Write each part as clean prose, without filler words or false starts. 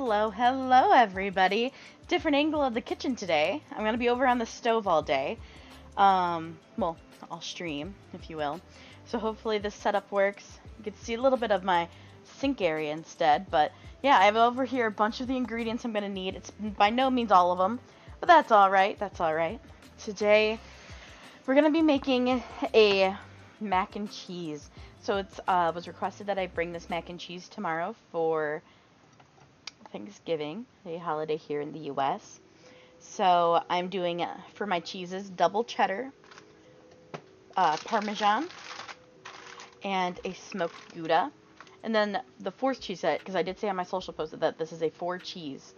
Hello, hello everybody. Different angle of the kitchen today. I'm going to be over on the stove all day. Well, I'll stream, if you will. So hopefully this setup works. You can see a little bit of my sink area instead. But yeah, I have over here a bunch of the ingredients I'm going to need. It's by no means all of them, but that's alright. That's alright. Today, we're going to be making a mac and cheese. So it was requested that I bring this mac and cheese tomorrow for Thanksgiving, a holiday here in the U.S. So I'm doing, for my cheeses, double cheddar, Parmesan, and a smoked Gouda. And then the fourth cheese set, because I did say on my social post that this is a 4-cheese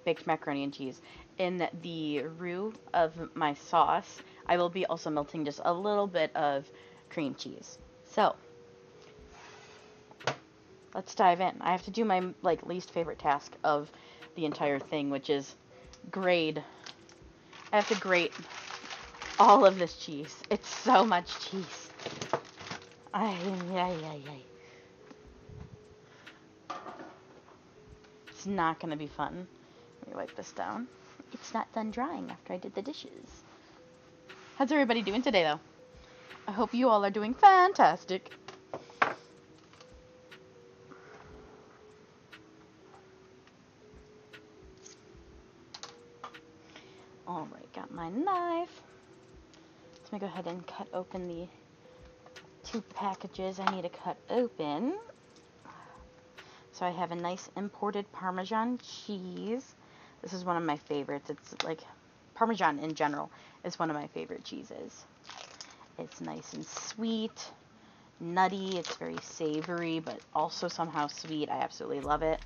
baked macaroni and cheese. In the roux of my sauce, I will be also melting just a little bit of cream cheese. So, let's dive in. I have to do my least favorite task of the entire thing, which is grate. I have to grate all of this cheese. It's so much cheese. It's not going to be fun. Let me wipe this down. It's not done drying after I did the dishes. How's everybody doing today, though? I hope you all are doing fantastic. Alright, got my knife. Let me go ahead and cut open the 2 packages I need to cut open. So I have a nice imported Parmesan cheese. This is one of my favorites. It's like Parmesan in general is one of my favorite cheeses. It's nice and sweet, nutty. It's very savory, but also somehow sweet. I absolutely love it.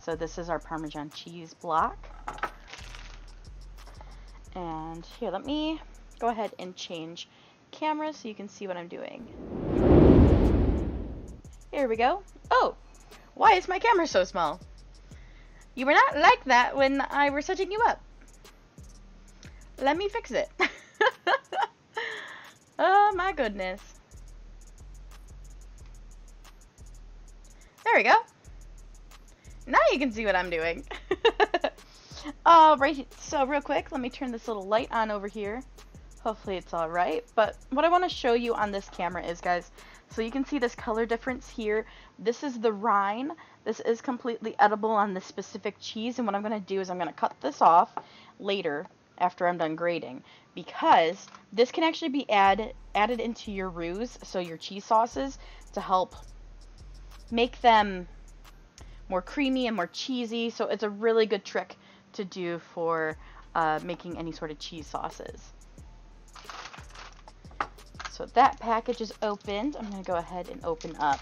So this is our Parmesan cheese block. And here, let me go ahead and change camera so you can see what I'm doing. Here we go. Oh, why is my camera so small? You were not like that when I were setting you up. Let me fix it. Oh my goodness. There we go. Now you can see what I'm doing. Right, so real quick, let me turn this little light on over here. Hopefully it's alright. But what I want to show you on this camera is, guys, so you can see this color difference here. This is the rind. This is completely edible on this specific cheese. And what I'm going to do is I'm going to cut this off later after I'm done grating. Because this can actually be added into your roux, so your cheese sauces, to help make them more creamy and more cheesy. So it's a really good trick to do for making any sort of cheese sauces. So that package is opened. I'm going to go ahead and open up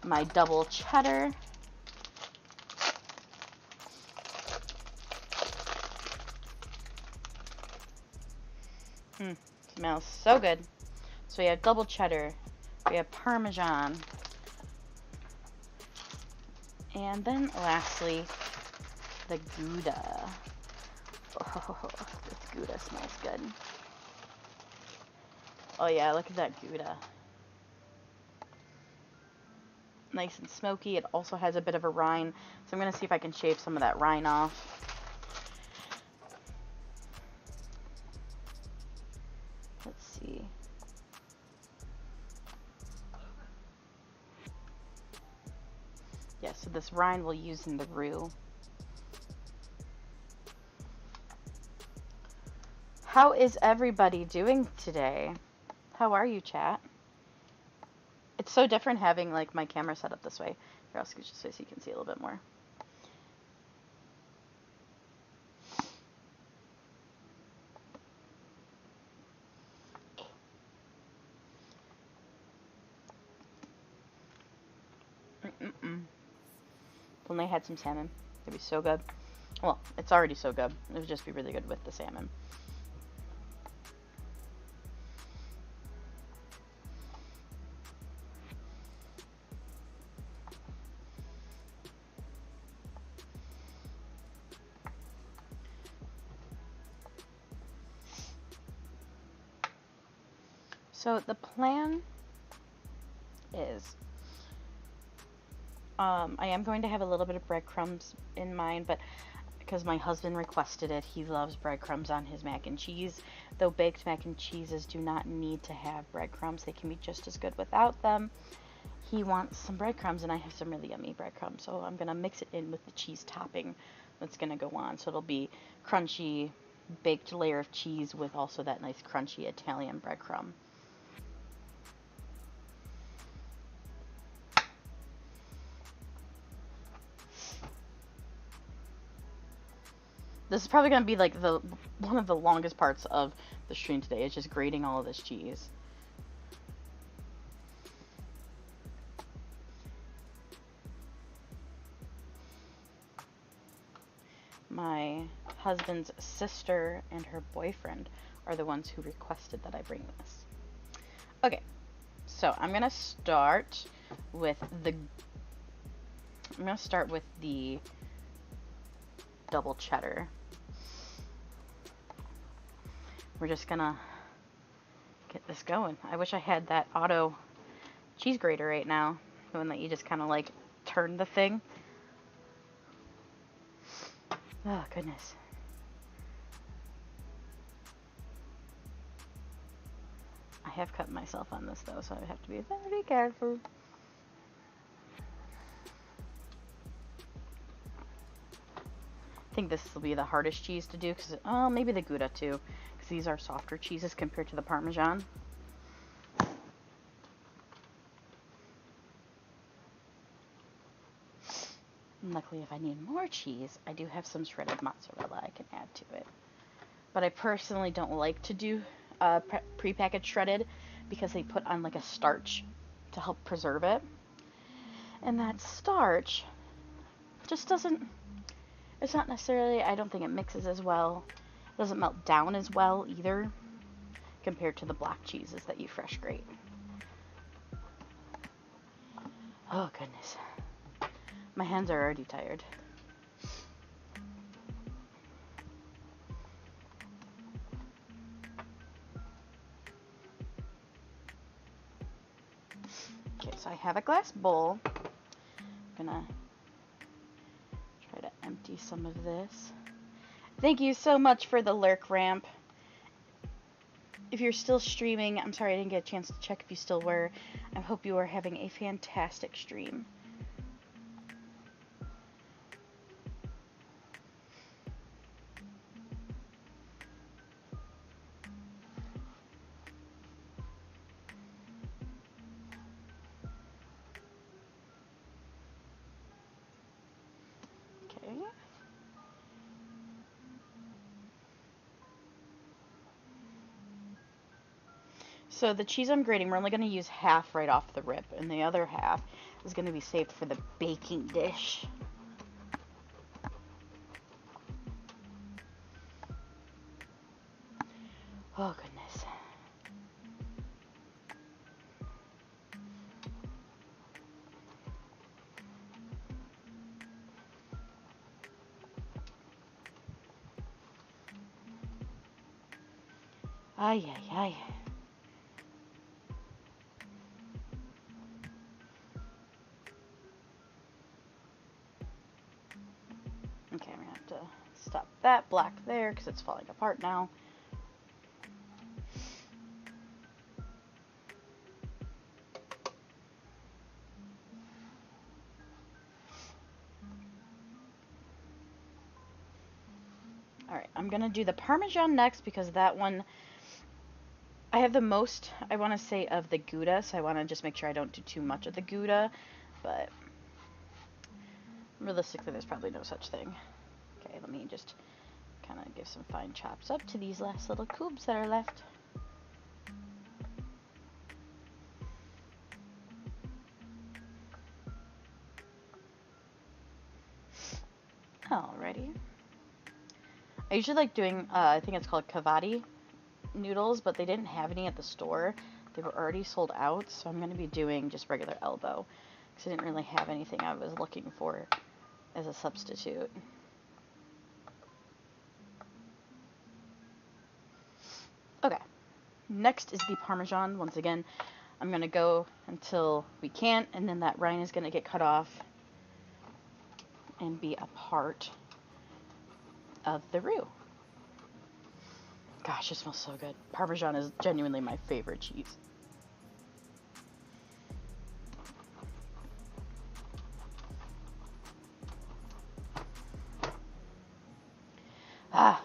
my double cheddar. Smells so good. So we have double cheddar, we have Parmesan, and then lastly, the Gouda. Oh, this Gouda smells good. Oh yeah, look at that Gouda. Nice and smoky. It also has a bit of a rind, so I'm going to see if I can shave some of that rind off. Let's see. Yeah, so this rind we'll use in the roux. How is everybody doing today? How are you, chat? It's so different having my camera set up this way. Here, I'll scooch this way so you can see a little bit more. If only I had some salmon. It'd be so good. Well, it's already so good. It would just be really good with the salmon. So the plan is I am going to have a little bit of breadcrumbs in mine, but because my husband requested it, he loves breadcrumbs on his mac and cheese. Though baked mac and cheeses do not need to have breadcrumbs, they can be just as good without them. He wants some breadcrumbs, and I have some really yummy breadcrumbs, so I'm going to mix it in with the cheese topping that's going to go on. So it'll be crunchy, baked layer of cheese with also that nice crunchy Italian breadcrumb. This is probably going to be like one of the longest parts of the stream today. It's just grating all of this cheese. My husband's sister and her boyfriend are the ones who requested that I bring this. Okay, so I'm gonna start with the double cheddar. We're just gonna get this going. I wish I had that auto cheese grater right now, the one that you just kind of like turn the thing. Oh, goodness. I have cut myself on this, though, so I have to be very careful. I think this will be the hardest cheese to do, because, oh, maybe the Gouda, too, because these are softer cheeses compared to the Parmesan. And luckily, if I need more cheese, I do have some shredded mozzarella I can add to it. But I personally don't like to do prepackaged shredded because they put on like a starch to help preserve it. And that starch just doesn't, it's not necessarily, I don't think it mixes as well. It doesn't melt down as well either compared to the block cheeses that you fresh grate. Oh, goodness. My hands are already tired. Okay, so I have a glass bowl. I'm gonna try to empty some of this. Thank you so much for the lurk ramp. If you're still streaming, I'm sorry I didn't get a chance to check if you still were. I hope you are having a fantastic stream. Okay. So the cheese I'm grating, we're only going to use half right off the rip, and the other half is going to be saved for the baking dish. Oh, goodness. Ay, ay, ay. Okay, I'm going to have to stop that black there because it's falling apart now. Alright, I'm going to do the Parmesan next because that one, I have the most, I want to say, of the Gouda, so I want to just make sure I don't do too much of the Gouda, but realistically there's probably no such thing. Okay, let me just kind of give some fine chops up to these last little cubes that are left. Alrighty. I usually like doing, I think it's called cavati noodles, but they didn't have any at the store. They were already sold out, so I'm going to be doing just regular elbow, because I didn't really have anything I was looking for as a substitute. Okay, next is the Parmesan. Once again, I'm going to go until we can't, and then that rind is going to get cut off. and be a part of the roux. Gosh, it smells so good. Parmesan is genuinely my favorite cheese. Ah,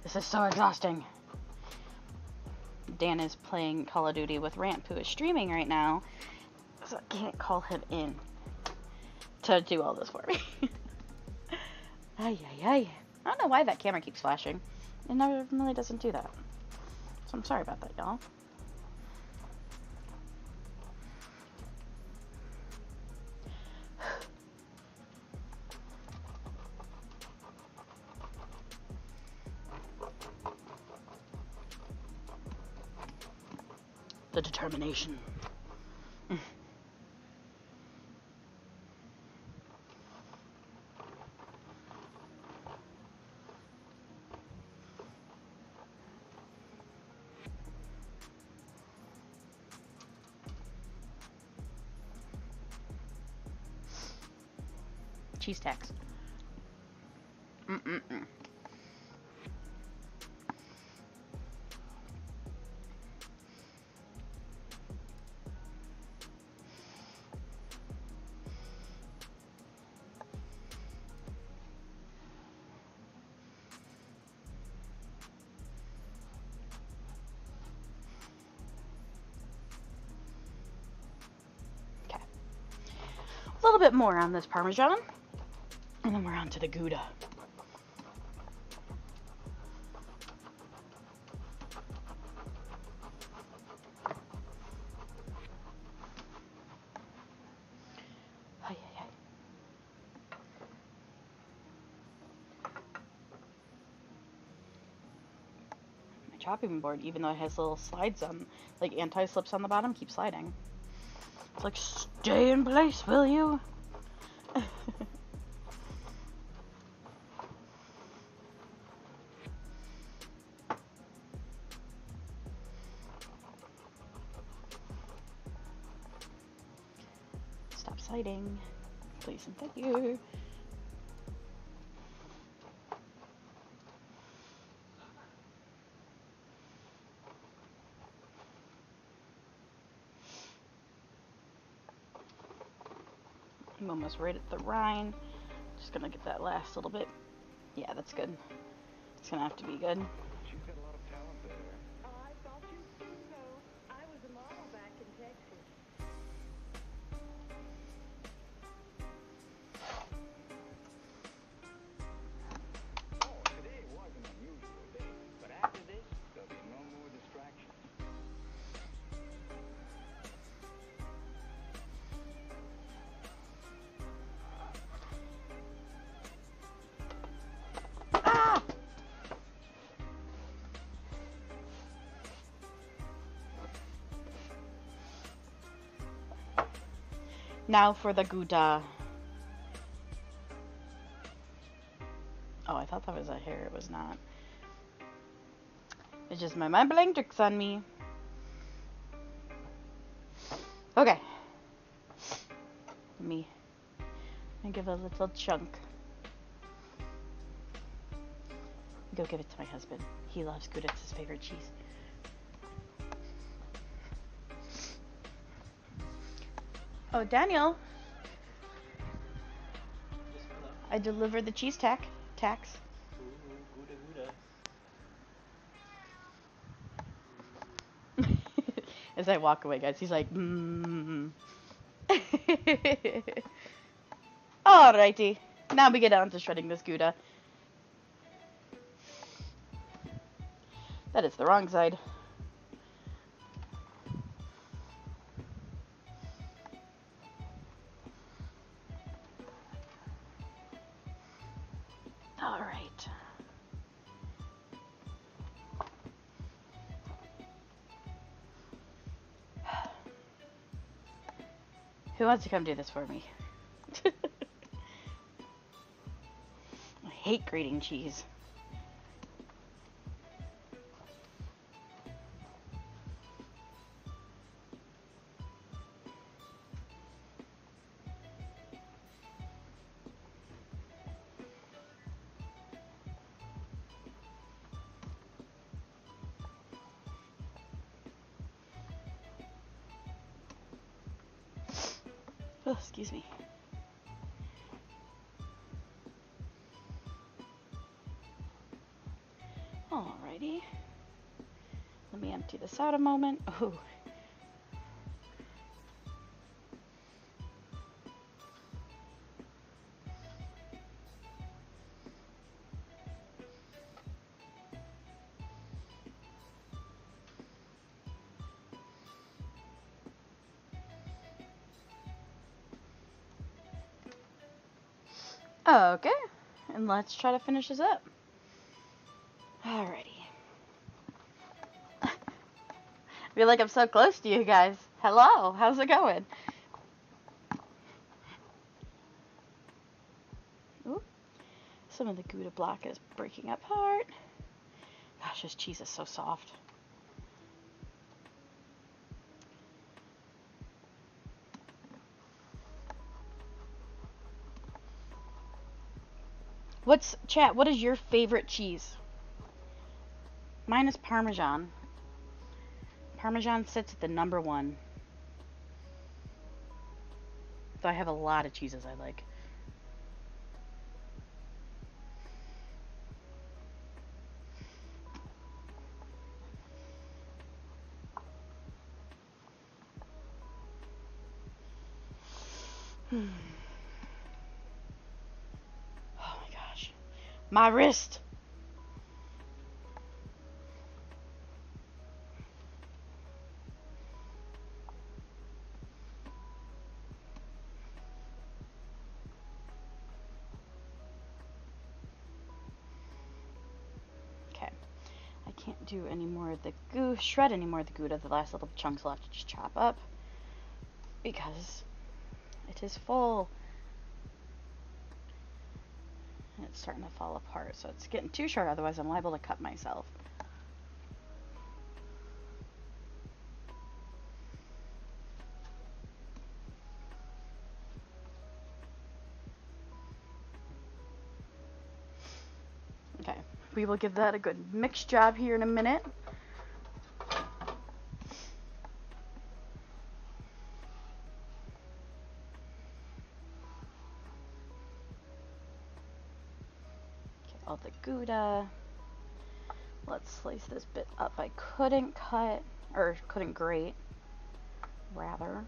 this is so exhausting. Dan is playing Call of Duty with Ramp, who is streaming right now, so I can't call him in to do all this for me. Ay, ay, ay. I don't know why that camera keeps flashing. It never really doesn't do that. So I'm sorry about that, y'all. The determination. Cheese tacks. Mm-mm-mm. Okay. A little bit more on this Parmesan. And then we're on to the Gouda. Ay, ay, ay. My chopping board, even though it has little slides on, like anti-slips on the bottom, keeps sliding. It's like, stay in place, will you? Stop sliding. Please and thank you. I'm almost right at the rind. Just gonna get that last little bit. Yeah, that's good. It's gonna have to be good. She's got a lot of talent there. Oh, I thought you'd think so. I was a model back in Texas. Oh, today was an unusual day, but after this, there'll be no more distractions. Ah! Now for the Gouda. Oh, I thought that was a hair. It was not. It's just my mind playing tricks on me. Okay. Let me give a little chunk. Go give it to my husband. He loves Gouda. It's his favorite cheese. Oh, Daniel. I delivered the cheese tax. As I walk away, guys, he's like, Alrighty. Now we get on to shredding this Gouda. That is the wrong side. Alright. Who wants to come do this for me? I hate grating cheese. Oh, excuse me. Alrighty. Let me empty this out a moment. Oh. Okay, and let's try to finish this up. Alrighty. I feel like I'm so close to you guys. Hello, how's it going? Ooh, some of the Gouda block is breaking apart. Gosh, this cheese is so soft. What is your favorite cheese? Mine is Parmesan. Parmesan sits at the number one. So I have a lot of cheeses I like. Oh my gosh. My wrist! Okay. I can't do any more of the shred any more of the Gouda. The last little chunks will have to just chop up. Because it is full. And it's starting to fall apart. So it's getting too short, otherwise I'm liable to cut myself. Okay, we will give that a good mix job here in a minute. Okay, all the Gouda. Let's slice this bit up I couldn't cut, or couldn't grate, rather.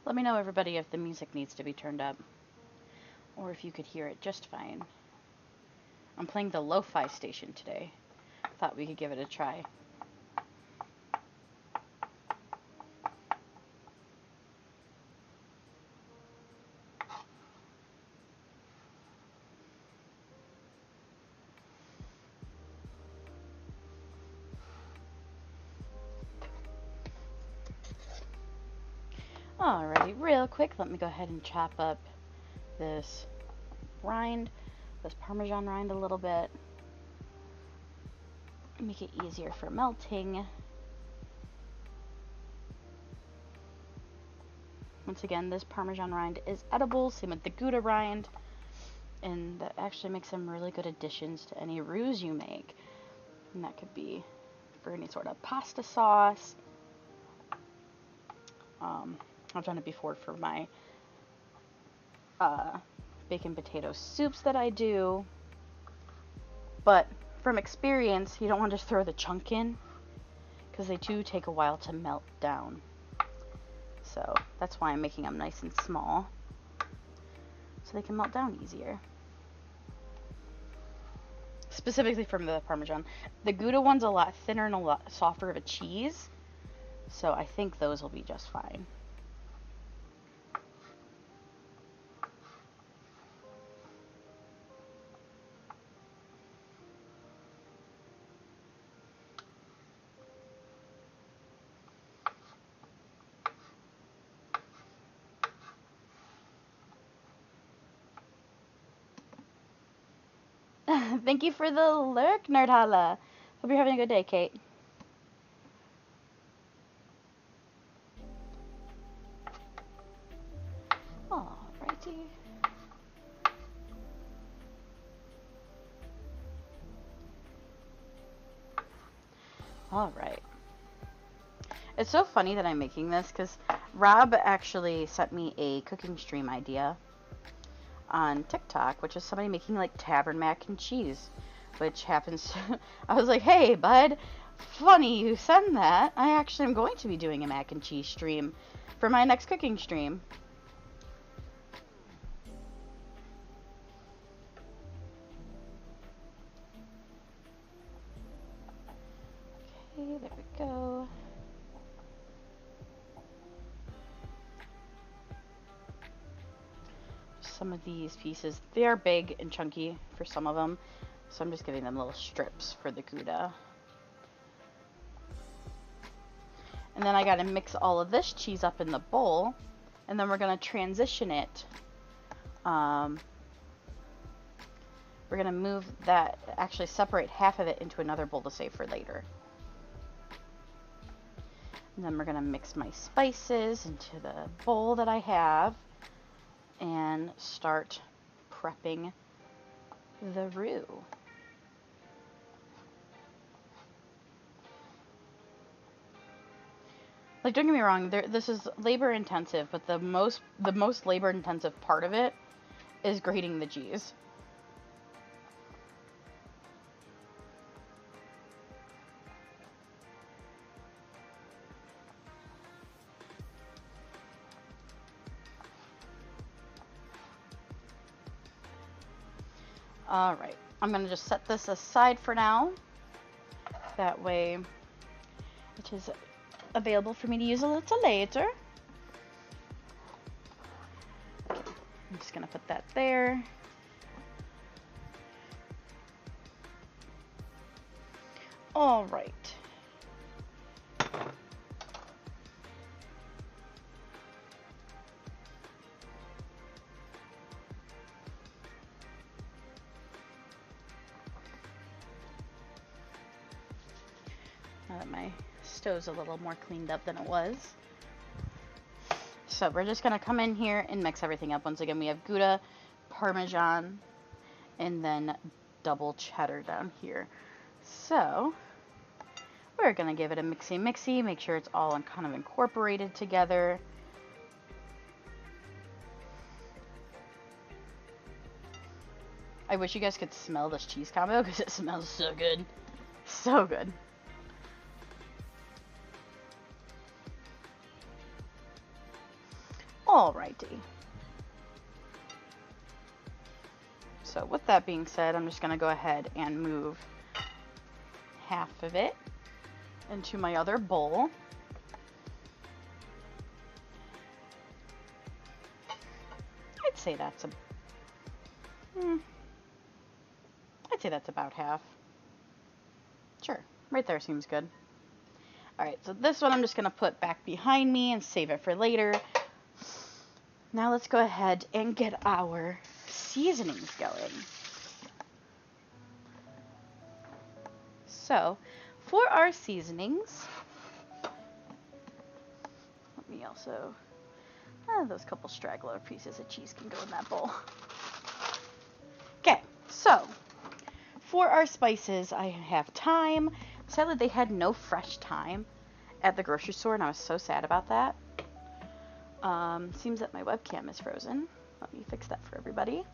Let me know, everybody, if the music needs to be turned up, or if you could hear it just fine. I'm playing the lo-fi station today. Thought we could give it a try. Alrighty, real quick, let me go ahead and chop up this rind, this Parmesan rind a little bit. Make it easier for melting. Once again, this Parmesan rind is edible, same with the Gouda rind, and that actually makes some really good additions to any roux you make. And that could be for any sort of pasta sauce. I've done it before for my bacon potato soups that I do. But from experience, you don't want to just throw the chunk in, because they do take a while to melt down. So that's why I'm making them nice and small, so they can melt down easier. Specifically from the Parmesan. The Gouda one's a lot thinner and a lot softer of a cheese, so I think those will be just fine. Thank you for the lurk, Nerdhala. Hope you're having a good day, Kate. Alrighty. Alright. It's so funny that I'm making this because Rob actually sent me a cooking stream idea on TikTok, which is somebody making like tavern mac and cheese, which happens to, I was like, hey bud, funny you send that. I actually am going to be doing a mac and cheese stream for my next cooking stream. Okay, there we go. Some of these pieces, they are big and chunky for some of them, so I'm just giving them little strips for the Gouda. And then I gotta mix all of this cheese up in the bowl, and then we're gonna transition it. We're gonna move that, actually separate half of it into another bowl to save for later. And then we're gonna mix my spices into the bowl that I have and start prepping the roux. Like, don't get me wrong, this is labor intensive, but the most labor intensive part of it is grating the cheese. Alright, I'm going to just set this aside for now. That way it is available for me to use a little later. Okay, I'm just going to put that there. Alright. Now that my stove's a little more cleaned up than it was. So we're just going to come in here and mix everything up. Once again, we have Gouda, Parmesan, and then double cheddar down here. So we're going to give it a mixy-mixy, make sure it's all kind of incorporated together. I wish you guys could smell this cheese combo because it smells so good. So good. Alrighty. So with that being said, I'm just going to go ahead and move half of it into my other bowl. I'd say that's about half. Sure, right there seems good. Alright, so this one I'm just going to put back behind me and save it for later. Now let's go ahead and get our seasonings going. So, for our seasonings, let me also, those couple straggler pieces of cheese can go in that bowl. Okay, so, for our spices, I have thyme. Sadly, they had no fresh thyme at the grocery store, and I was so sad about that. Seems that my webcam is frozen. Let me fix that for everybody.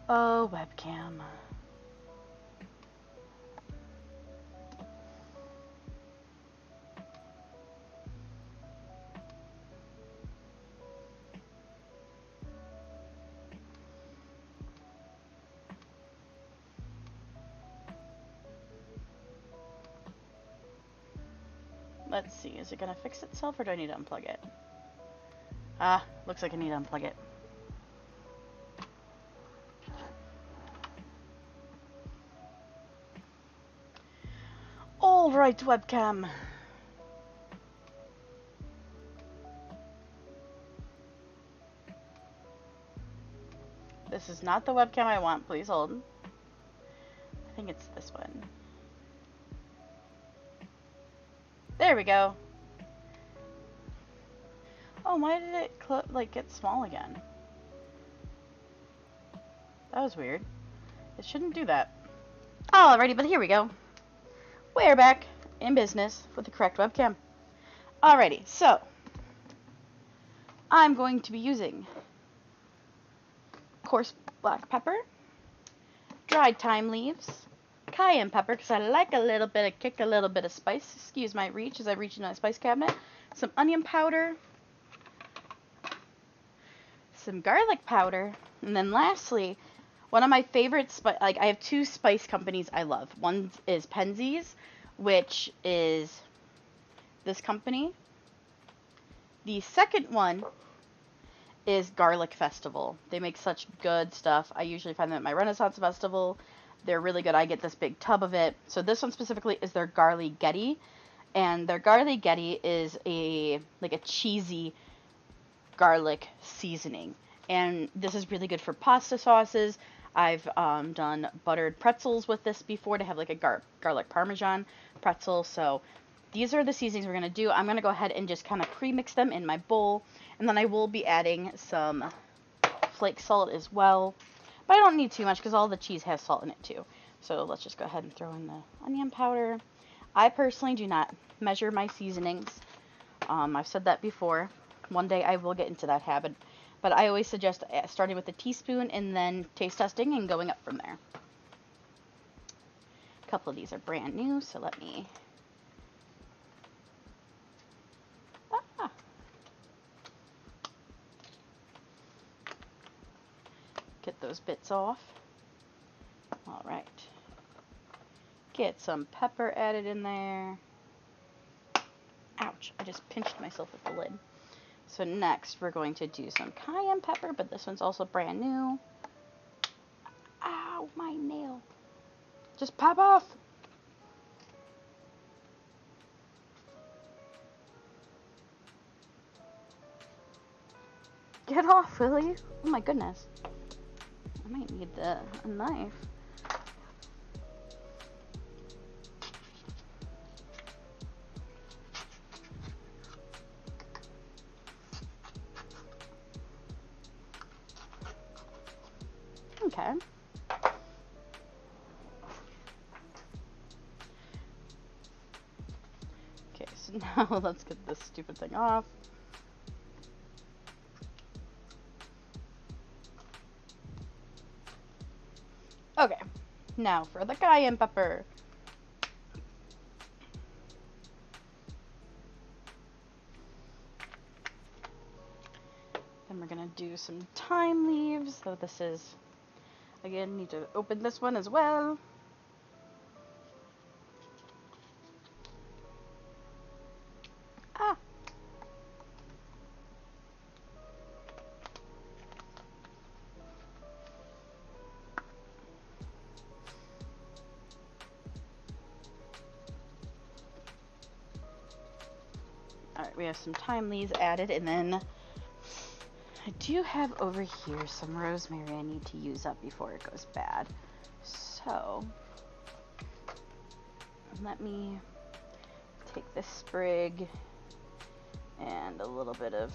Oh, webcam. Let's see, is it gonna fix itself or do I need to unplug it? Ah, looks like I need to unplug it. Alright, webcam. This is not the webcam I want. Please hold. I think it's this one. There we go. Oh, why did it like get small again? That was weird. It shouldn't do that. Alrighty, but here we go. We're back in business with the correct webcam. Alrighty, so I'm going to be using coarse black pepper, dried thyme leaves, cayenne pepper because I like a little bit of kick, a little bit of spice. Excuse my reach as I reach into my spice cabinet. Some onion powder, some garlic powder, and then lastly, one of my favorite I have two spice companies I love. One is Penzeys, which is this company. The second one is Garlic Festival. They make such good stuff. I usually find them at my Renaissance Festival. They're really good. I get this big tub of it. So this one specifically is their Garligetti, and their Garligetti is a cheesy garlic seasoning, and this is really good for pasta sauces. I've done buttered pretzels with this before to have like a garlic parmesan pretzel. So these are the seasonings we're going to do. I'm going to go ahead and just kind of pre-mix them in my bowl, and then I will be adding some flake salt as well, but I don't need too much because all the cheese has salt in it too. So let's just go ahead and throw in the onion powder. I personally do not measure my seasonings. I've said that before. One day I will get into that habit, but I always suggest starting with a teaspoon and then taste testing and going up from there. A couple of these are brand new, so let me get those bits off. All right. Get some pepper added in there. Ouch, I just pinched myself with the lid. So next we're going to do some cayenne pepper, but this one's also brand new. Ow, my nail. Just pop off. Get off, will you? Oh my goodness. I might need a knife. Okay. Okay, so now let's get this stupid thing off. Okay, now for the cayenne pepper. Then we're gonna do some thyme leaves. So this is, again, need to open this one as well. Ah. Alright, we have some thyme leaves added, and then I do have over here some rosemary I need to use up before it goes bad. So let me take this sprig and a little bit of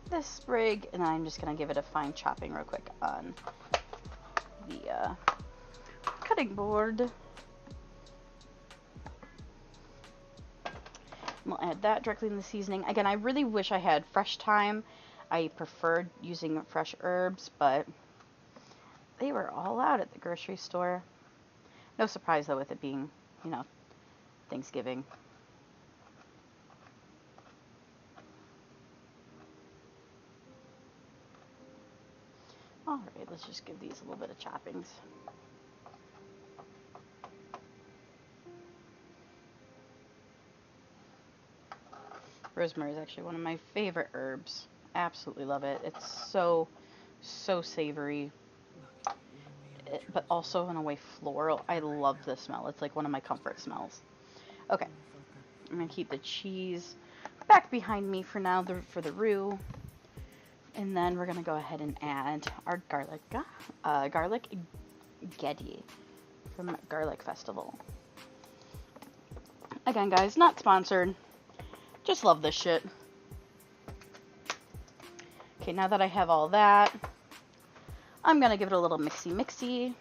this sprig, and I'm just going to give it a fine chopping real quick on the cutting board. We'll add that directly in the seasoning. Again, I really wish I had fresh thyme. I preferred using fresh herbs, but they were all out at the grocery store. No surprise, though, with it being, you know, Thanksgiving. Alright, let's just give these a little bit of choppings. Rosemary is actually one of my favorite herbs. Absolutely love it. It's so savory, but also in a way floral. I love the smell. It's like one of my comfort smells. Okay, I'm gonna keep the cheese back behind me for now for the roux. And then we're gonna go ahead and add our garlic getty from Garlic Festival. Again, guys, not sponsored. Just love this shit. Okay, now that I have all that, I'm gonna give it a little mixy.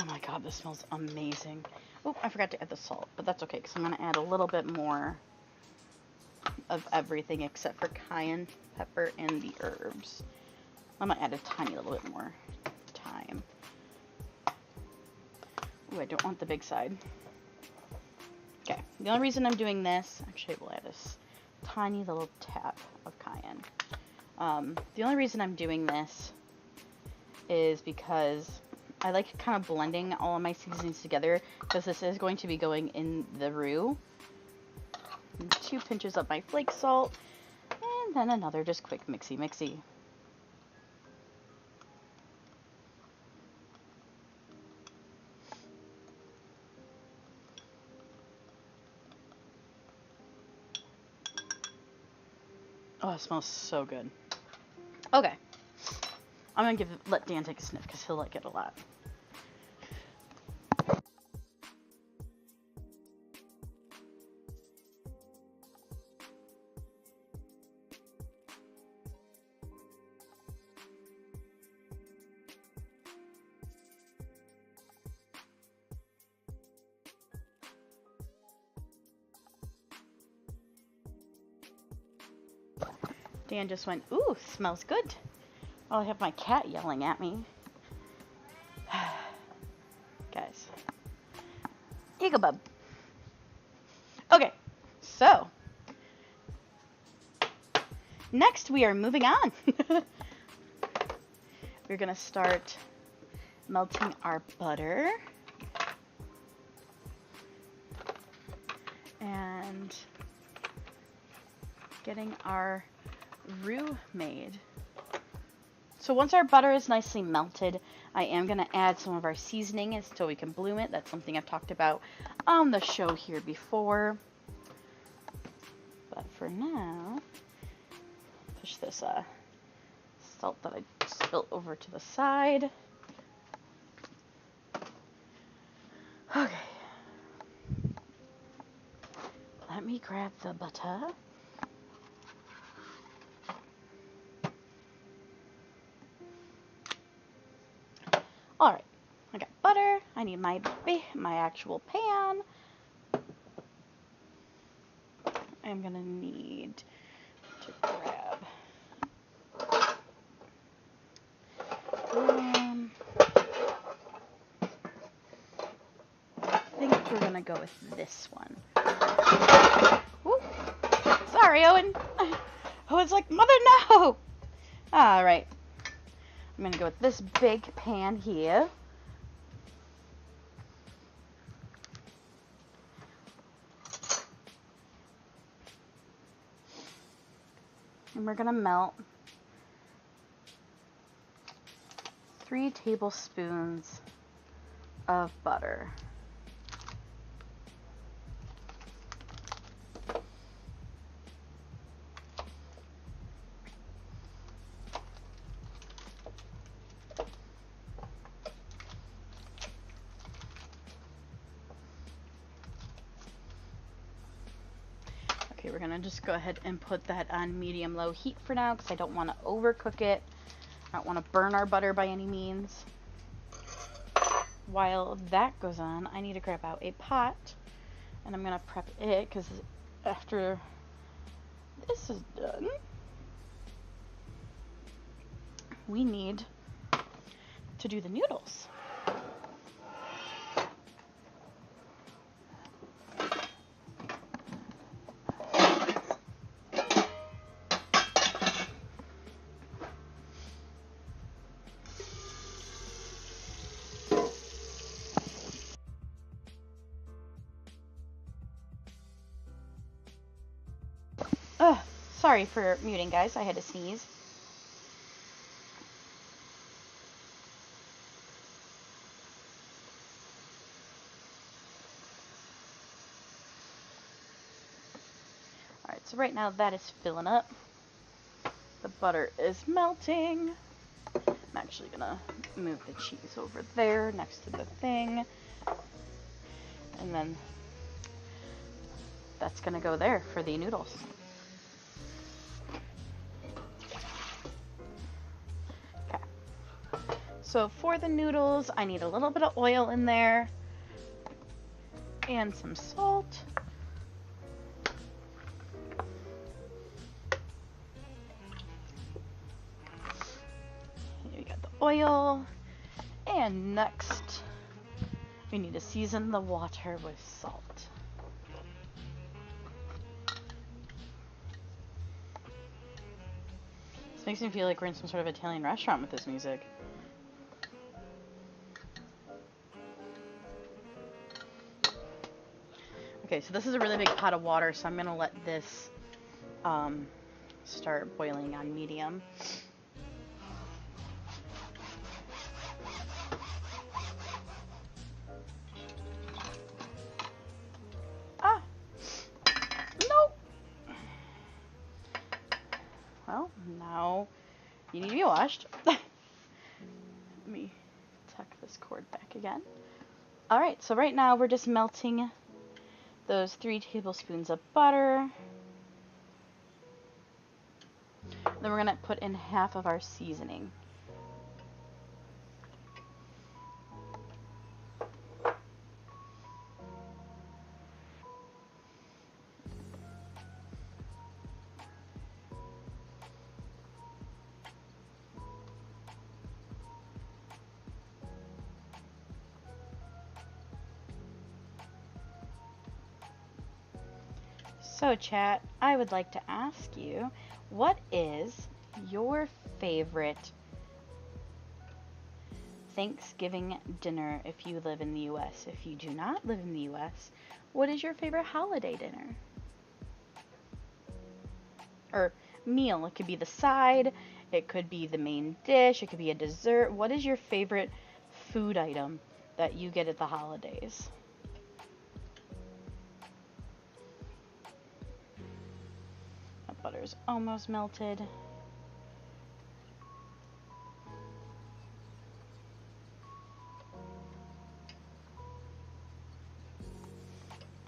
Oh my god, this smells amazing. Oh, I forgot to add the salt, but that's okay because I'm going to add a little bit more of everything except for cayenne pepper and the herbs. I'm going to add a tiny little bit more thyme. Oh, I don't want the big side. Okay, the only reason I'm doing this, actually we'll add a tiny little tap of cayenne. The only reason I'm doing this is because I like kind of blending all of my seasonings together because this is going to be going in the roux. And 2 pinches of my flake salt, and then another just quick mixy. Oh, it smells so good. Okay. I'm gonna let Dan take a sniff because he'll like it a lot. Dan just went, ooh, smells good. While I have my cat yelling at me. Guys. Here you go, bub. Okay, so. Next, we are moving on. We're going to start melting our butter. And getting our roux made. So once our butter is nicely melted, I am going to add some of our seasoning until we can bloom it. That's something I've talked about on the show here before. But for now, push this salt that I spilled over to the side. Okay. Let me grab the butter. Alright, I got butter. I need my actual pan. I'm gonna need to grab I think we're gonna go with this one. Woo. Sorry, Owen. Owen's like, mother, no! Alright. I'm going to go with this big pan here. And we're going to melt 3 tablespoons of butter. Okay, we're gonna just go ahead and put that on medium-low heat for now because I don't want to overcook it. I don't want to burn our butter by any means. While that goes on, I need to grab out a pot, and I'm gonna prep it because after this is done, we need to do the noodles. Ugh, sorry for muting, guys. I had to sneeze. right now that is filling up. The butter is melting. I'm actually gonna move the cheese over there next to the thing. And then that's gonna go there for the noodles. Okay. So for the noodles, I need a little bit of oil in there and some salt. Here we got the oil. And next, we need to season the water with salt. This makes me feel like we're in some sort of Italian restaurant with this music. Okay, so this is a really big pot of water, so I'm gonna let this start boiling on medium. Ah! Nope! Well, now you need to be washed. Let me tuck this cord back again. Alright, so right now we're just melting those 3 tablespoons of butter. Then we're going to put in half of our seasoning. So chat, I would like to ask you, what is your favorite Thanksgiving dinner if you live in the US? If you do not live in the US, what is your favorite holiday dinner? Or meal. It could be the side, it could be the main dish, it could be a dessert. What is your favorite food item that you get at the holidays? That butter's almost melted.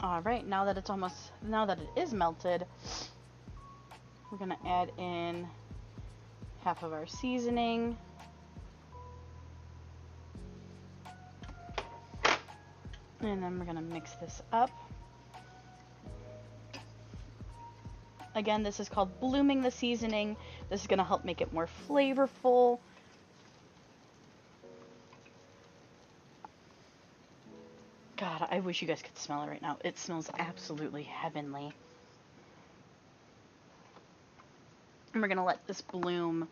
Alright, now that it is melted, we're gonna add in half of our seasoning. And then we're gonna mix this up. Again, this is called blooming the seasoning. This is gonna help make it more flavorful. God, I wish you guys could smell it right now. It smells absolutely heavenly. And we're gonna let this bloom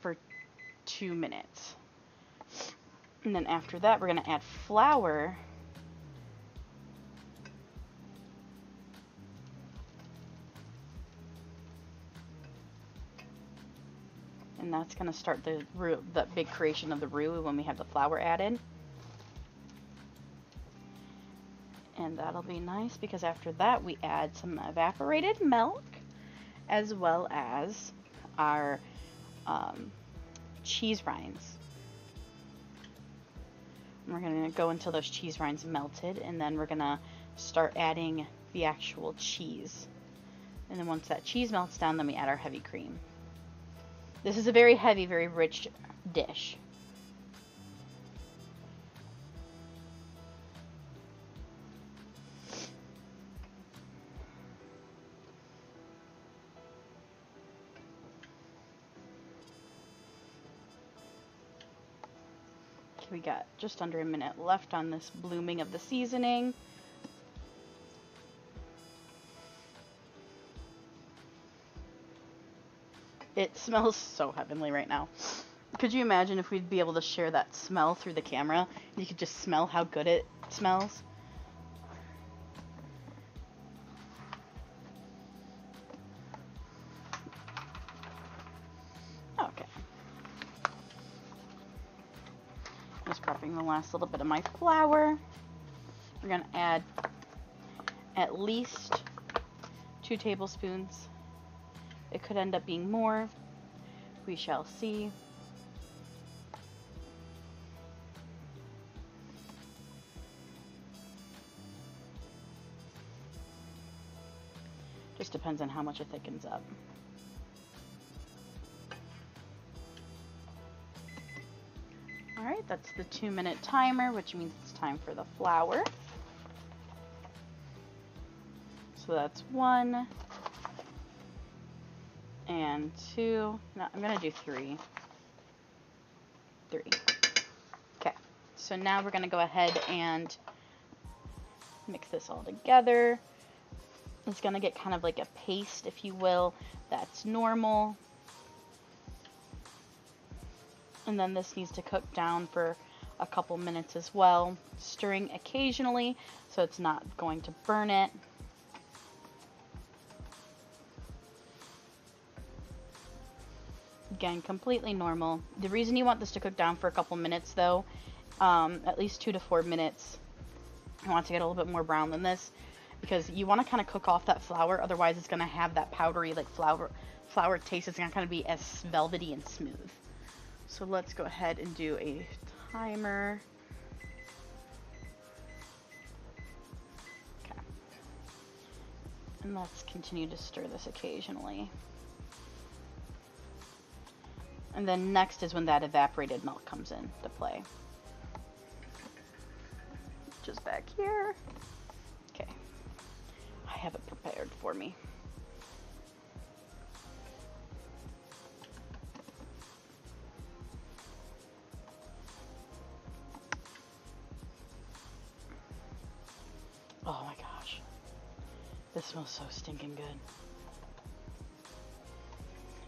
for 2 minutes. And then after that, we're gonna add flour. And that's gonna start the big creation of the roux when we have the flour added. And that'll be nice because after that we add some evaporated milk as well as our cheese rinds. And we're going to go until those cheese rinds melted, and then we're going to start adding the actual cheese. And then once that cheese melts down, then we add our heavy cream. This is a very heavy, very rich dish. We got just under a minute left on this blooming of the seasoning. It smells so heavenly right now. Could you imagine if we'd be able to share that smell through the camera? You could just smell how good it smells. Okay. Just prepping the last little bit of my flour. We're going to add at least 2 tablespoons. It could end up being more. We shall see. Just depends on how much it thickens up. Alright, that's the 2-minute timer, which means it's time for the flour. So that's 1 and 2. No, I'm going to do 3. 3. Okay, so now we're going to go ahead and mix this all together. It's going to get kind of like a paste, if you will. That's normal. And then this needs to cook down for a couple minutes as well, stirring occasionally so it's not going to burn it. Again, completely normal. The reason you want this to cook down for a couple minutes though, at least 2 to 4 minutes, I want it to get a little bit more brown than this, because you want to kind of cook off that flour, otherwise it's going to have that powdery like flour taste. It's going to kind of be as velvety and smooth. So let's go ahead and do a timer. Okay. And let's continue to stir this occasionally. And then next is when that evaporated milk comes into play. Just back here. Okay. I have it prepared for me. Oh my gosh. This smells so stinking good.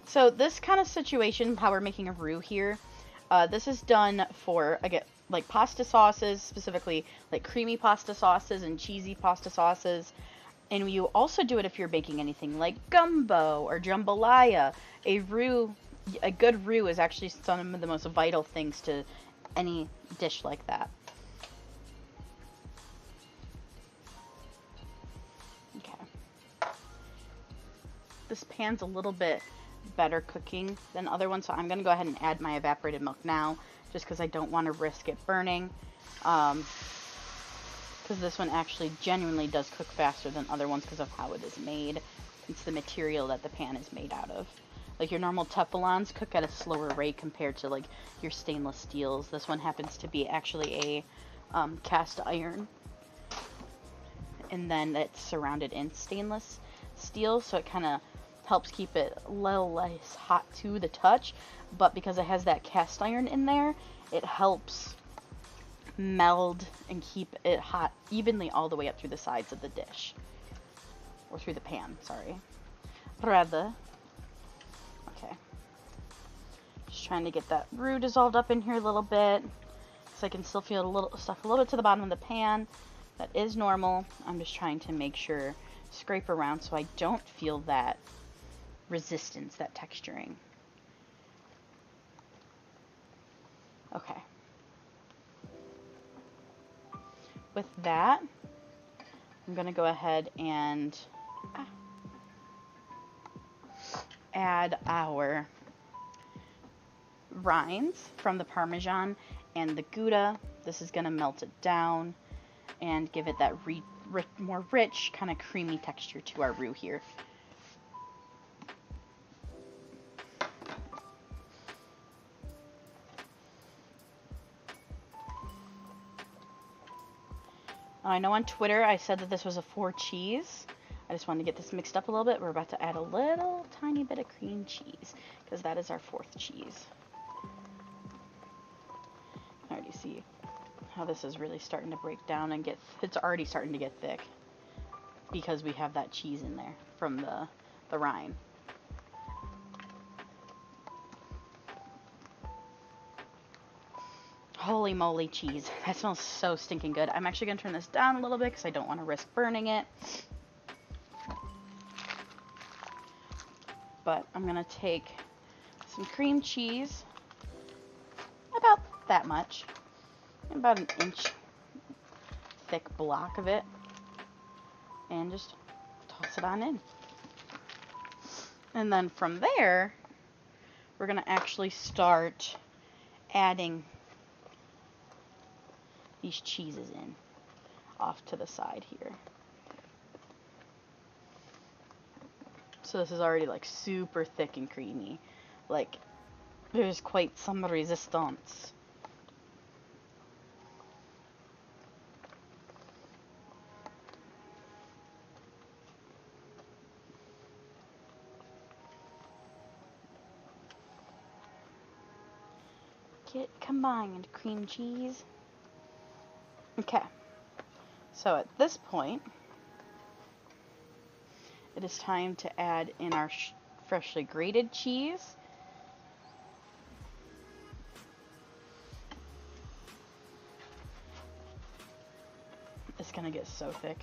So this kind of situation, how we're making a roux here, this is done for, again, like pasta sauces, specifically like creamy pasta sauces and cheesy pasta sauces. And you also do it if you're baking anything like gumbo or jambalaya. A good roux is actually some of the most vital things to any dish like that. Okay. This pan's a little bit better cooking than other ones, so I'm going to go ahead and add my evaporated milk now, just because I don't want to risk it burning, because this one actually genuinely does cook faster than other ones because of how it is made. It's the material that the pan is made out of. Like your normal Teflons cook at a slower rate compared to like your stainless steels. This one happens to be actually a cast iron, and then it's surrounded in stainless steel, so it kind of helps keep it a little less hot to the touch, but because it has that cast iron in there, it helps meld and keep it hot evenly all the way up through the sides of the dish, or through the pan, sorry, rather. Okay, just trying to get that roux dissolved up in here a little bit, so I can still feel a little stuff a little bit to the bottom of the pan. That is normal. I'm just trying to make sure, scrape around so I don't feel that resistance, that texturing. Okay. With that, I'm going to go ahead and add our rinds from the Parmesan and the Gouda. This is going to melt it down and give it that more rich, kind of creamy texture to our roux here. I know on Twitter I said that this was a 4 cheese. I just wanted to get this mixed up a little bit. We're about to add a little tiny bit of cream cheese, because that is our 4th cheese. I already see how this is really starting to break down and it's already starting to get thick, because we have that cheese in there from the rind. Holy moly, cheese. That smells so stinking good. I'm actually going to turn this down a little bit because I don't want to risk burning it. But I'm going to take some cream cheese, about that much, about an inch thick block of it, and just toss it on in. And then from there, we're going to actually start adding these cheeses in off to the side here. So this is already like super thick and creamy. Like there's quite some resistance. Get combined, cream cheese. Okay. So at this point, it is time to add in our freshly grated cheese. It's gonna get so thick.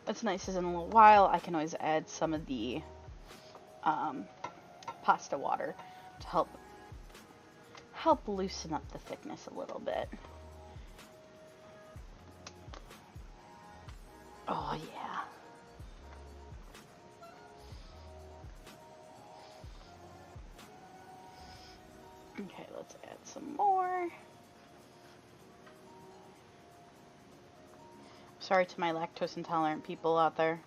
What's nice is in a little while I can always add some of the pasta water to help loosen up the thickness a little bit. Oh yeah. Okay, let's add some more. Sorry to my lactose intolerant people out there.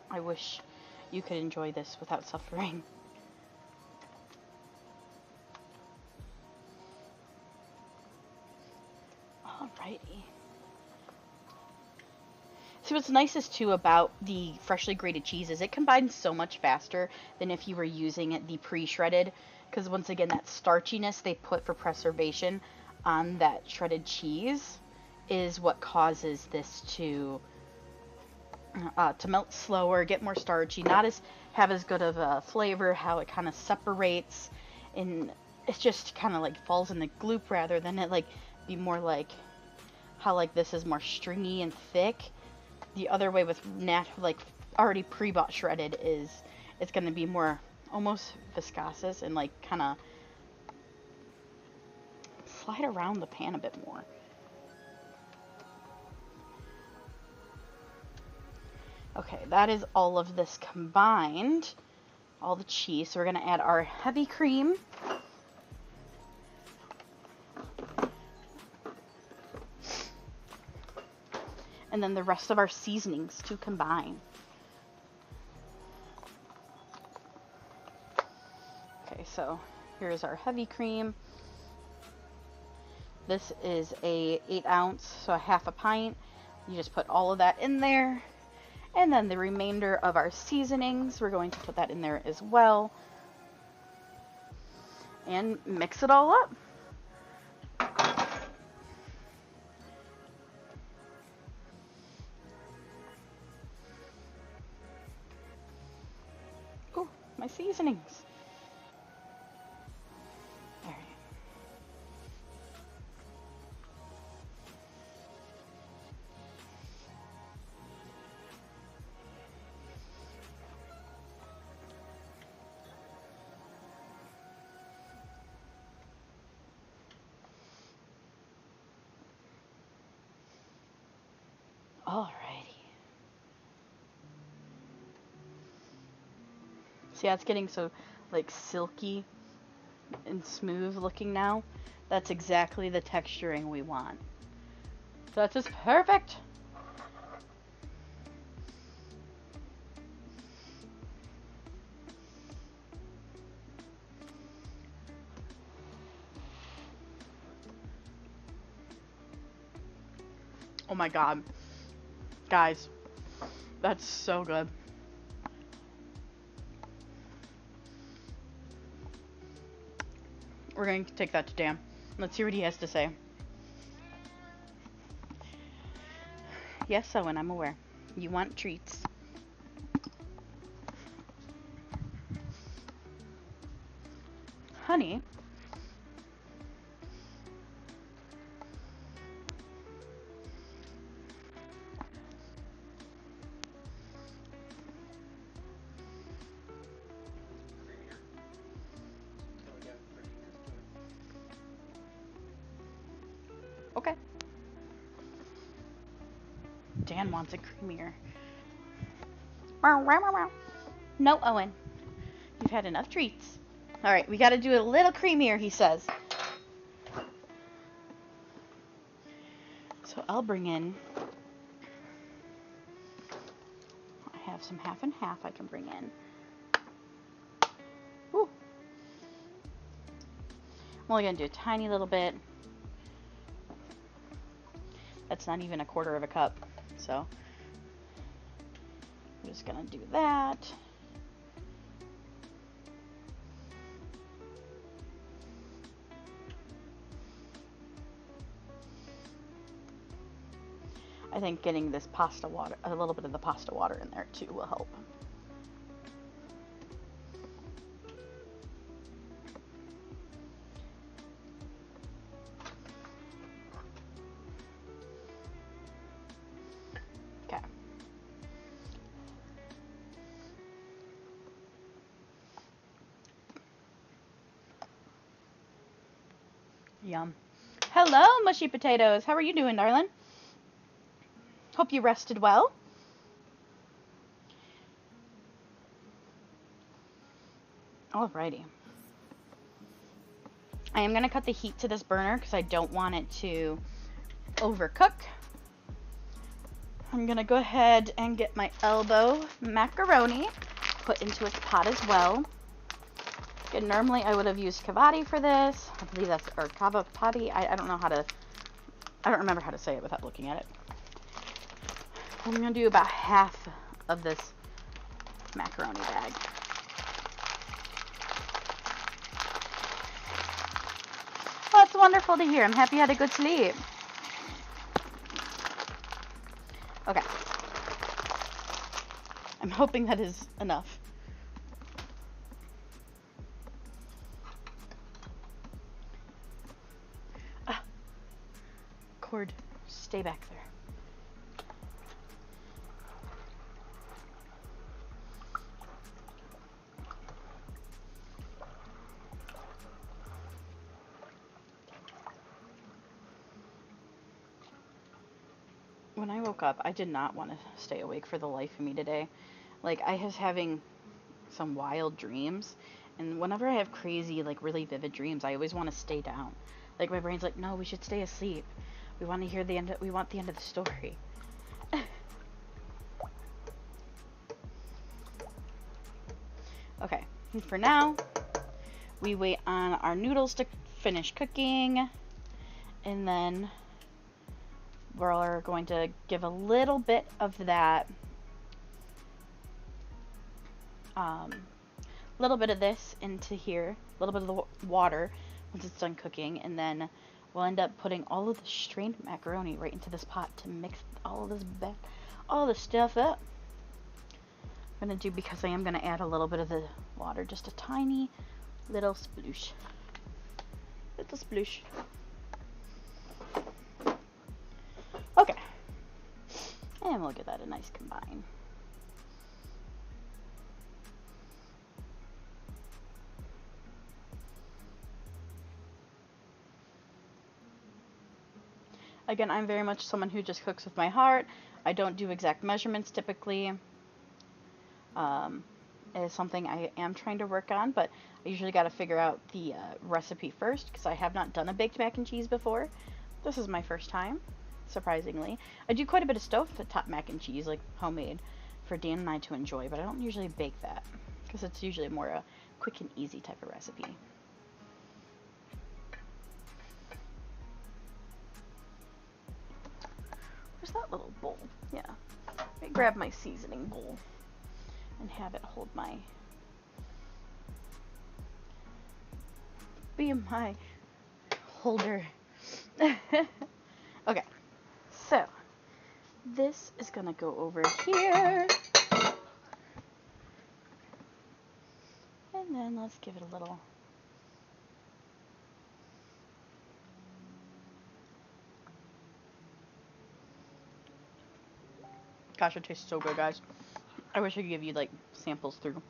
I wish you could enjoy this without suffering. Alrighty. See, what's nicest too about the freshly grated cheese is it combines so much faster than if you were using the pre-shredded, because once again that starchiness they put for preservation on that shredded cheese is what causes this to melt slower, get more starchy, not have as good of a flavor, how it kind of separates, and it just kind of like falls in the gloop rather than it like be more like how like this is more stringy and thick. The other way with like already pre-bought shredded is it's going to be more almost viscous and like kind of slide around the pan a bit more. Okay, that is all of this combined, all the cheese. So we're going to add our heavy cream. And then the rest of our seasonings to combine. Okay, so here's our heavy cream. This is a 8 ounce, so a half a pint. You just put all of that in there. And then the remainder of our seasonings, we're going to put that in there as well. And mix it all up. Ooh, my seasonings. All right. Alrighty. See how it's getting so like silky and smooth looking now? That's exactly the texturing we want. So that's just perfect. Oh my god. Guys, that's so good. We're going to take that to Dan. Let's see what he has to say. Yes, Owen, I'm aware. You want treats. Honey. Okay. Dan wants it creamier. No, Owen. You've had enough treats. Alright, we gotta do it a little creamier, he says. So I'll bring in... I have some half and half I can bring in. Woo. I'm only gonna do a tiny little bit. That's not even a quarter of a cup, so I'm just gonna do that. I think getting this pasta water, a little bit of the pasta water in there too, will help. Okay. Yum. Hello, mushy potatoes. How are you doing, darling? Hope you rested well. Alrighty. I am going to cut the heat to this burner because I don't want it to overcook. I'm going to go ahead and get my elbow macaroni put into its pot as well. And normally I would have used cavati for this. I believe that's, or cavapati. I don't know how to, I don't remember how to say it without looking at it. I'm going to do about half of this macaroni bag. Oh, it's wonderful to hear. I'm happy you had a good sleep. Okay. I'm hoping that is enough. Ah. Cord, stay back there. When I woke up, I did not want to stay awake for the life of me today. Like, I was having some wild dreams, and whenever I have crazy, like, really vivid dreams, I always want to stay down. Like, my brain's like, no, we should stay asleep. We want to hear the end, we want the end of the story. Okay, and for now, we wait on our noodles to finish cooking, and then we're going to give a little bit of that, little bit of this into here, a little bit of the water once it's done cooking, and then we'll end up putting all of the strained macaroni right into this pot to mix all of this all the stuff up. I'm gonna do, because I am gonna add a little bit of the water, just a tiny little sploosh, little sploosh. Okay, and we'll give that a nice combine. Again, I'm very much someone who just cooks with my heart. I don't do exact measurements typically. It is something I am trying to work on, but I usually got to figure out the recipe first, because I have not done a baked mac and cheese before. This is my first time, surprisingly. I do quite a bit of stovetop mac and cheese, like homemade, for Dan and I to enjoy, but I don't usually bake that, because it's usually more a quick and easy type of recipe. Where's that little bowl? Yeah. Let me grab my seasoning bowl and have it hold my, be my holder. Okay, so this is gonna go over here, and then let's give it a little. Gosh, it tastes so good, guys. I wish I could give you, like, samples through.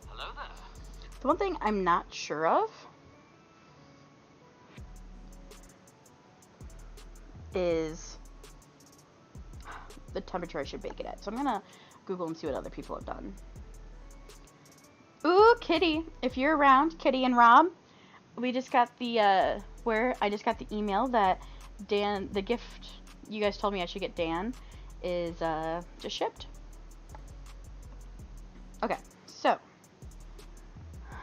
Hello there. The one thing I'm not sure of is the temperature I should bake it at. So I'm gonna Google and see what other people have done. Ooh, Kitty, if you're around, Kitty and Rob, we just got the I just got the email that Dan, the gift you guys told me I should get Dan, is just shipped. Okay, so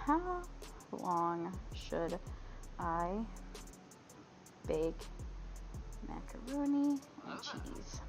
how long should I bake macaroni and cheese?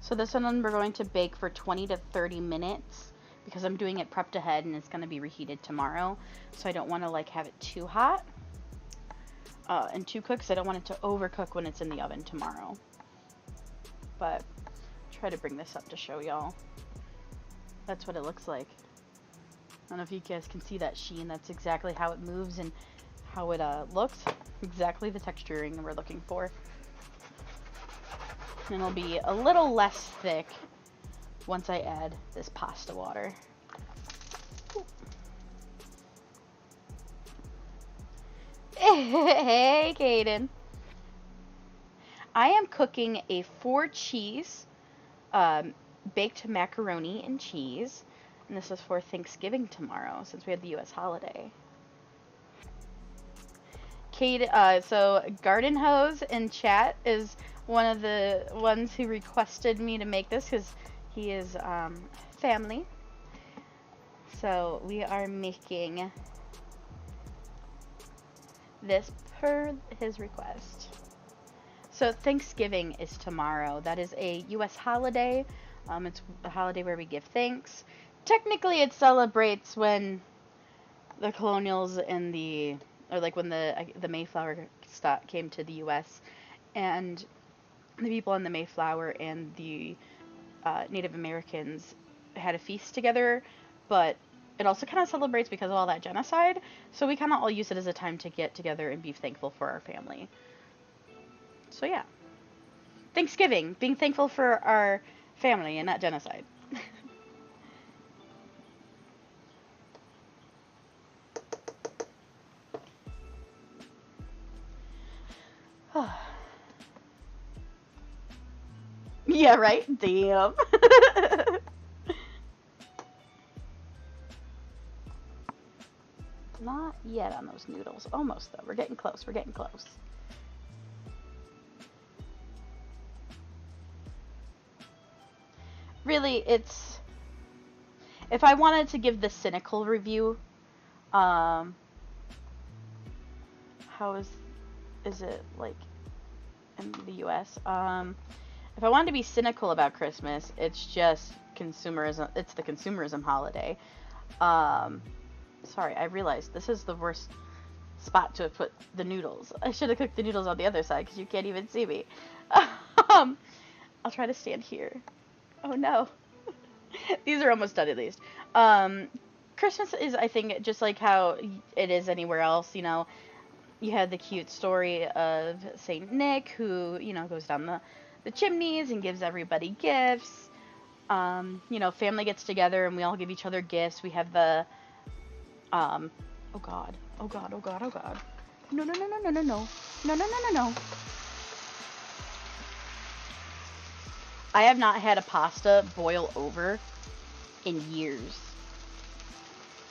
So this one we're going to bake for 20 to 30 minutes because I'm doing it prepped ahead and it's going to be reheated tomorrow. So I don't want to like have it too hot and too cooked, because I don't want it to overcook when it's in the oven tomorrow. But try to bring this up to show y'all. That's what it looks like. I don't know if you guys can see that sheen. That's exactly how it moves and how it looks. Exactly the texturing we're looking for. And it'll be a little less thick once I add this pasta water. Hey, Kaden. I am cooking a 4-cheese baked macaroni and cheese. And this is for Thanksgiving tomorrow, since we had the U.S. holiday. Kate, so Garden Hose in chat is one of the ones who requested me to make this, because he is family. So we are making this per his request. So Thanksgiving is tomorrow. That is a U.S. holiday. It's a holiday where we give thanks. Technically, it celebrates when the colonials and when the Mayflower came to the U.S. and the people on the Mayflower and the Native Americans had a feast together, but it also kind of celebrates because of all that genocide. So we kind of all use it as a time to get together and be thankful for our family. So yeah, Thanksgiving, being thankful for our family and not genocide. Yeah, right? Damn. Not yet on those noodles. Almost, though. We're getting close. We're getting close. Really, it's... If I wanted to give the cynical review, how is it, like, in the U.S.? If I wanted to be cynical about Christmas, it's just consumerism. It's the consumerism holiday. Sorry, I realized this is the worst spot to have put the noodles. I should have cooked the noodles on the other side because you can't even see me. I'll try to stand here. Oh no. These are almost done at least. Christmas is, I think, just like how it is anywhere else. You know, you had the cute story of Saint Nick who, you know, goes down the chimneys and gives everybody gifts. You know, family gets together and we all give each other gifts. We have the, oh god, oh god, oh god, oh god. No, no, no, no, no, no, no. No, no, no, no, no. I have not had a pasta boil over in years.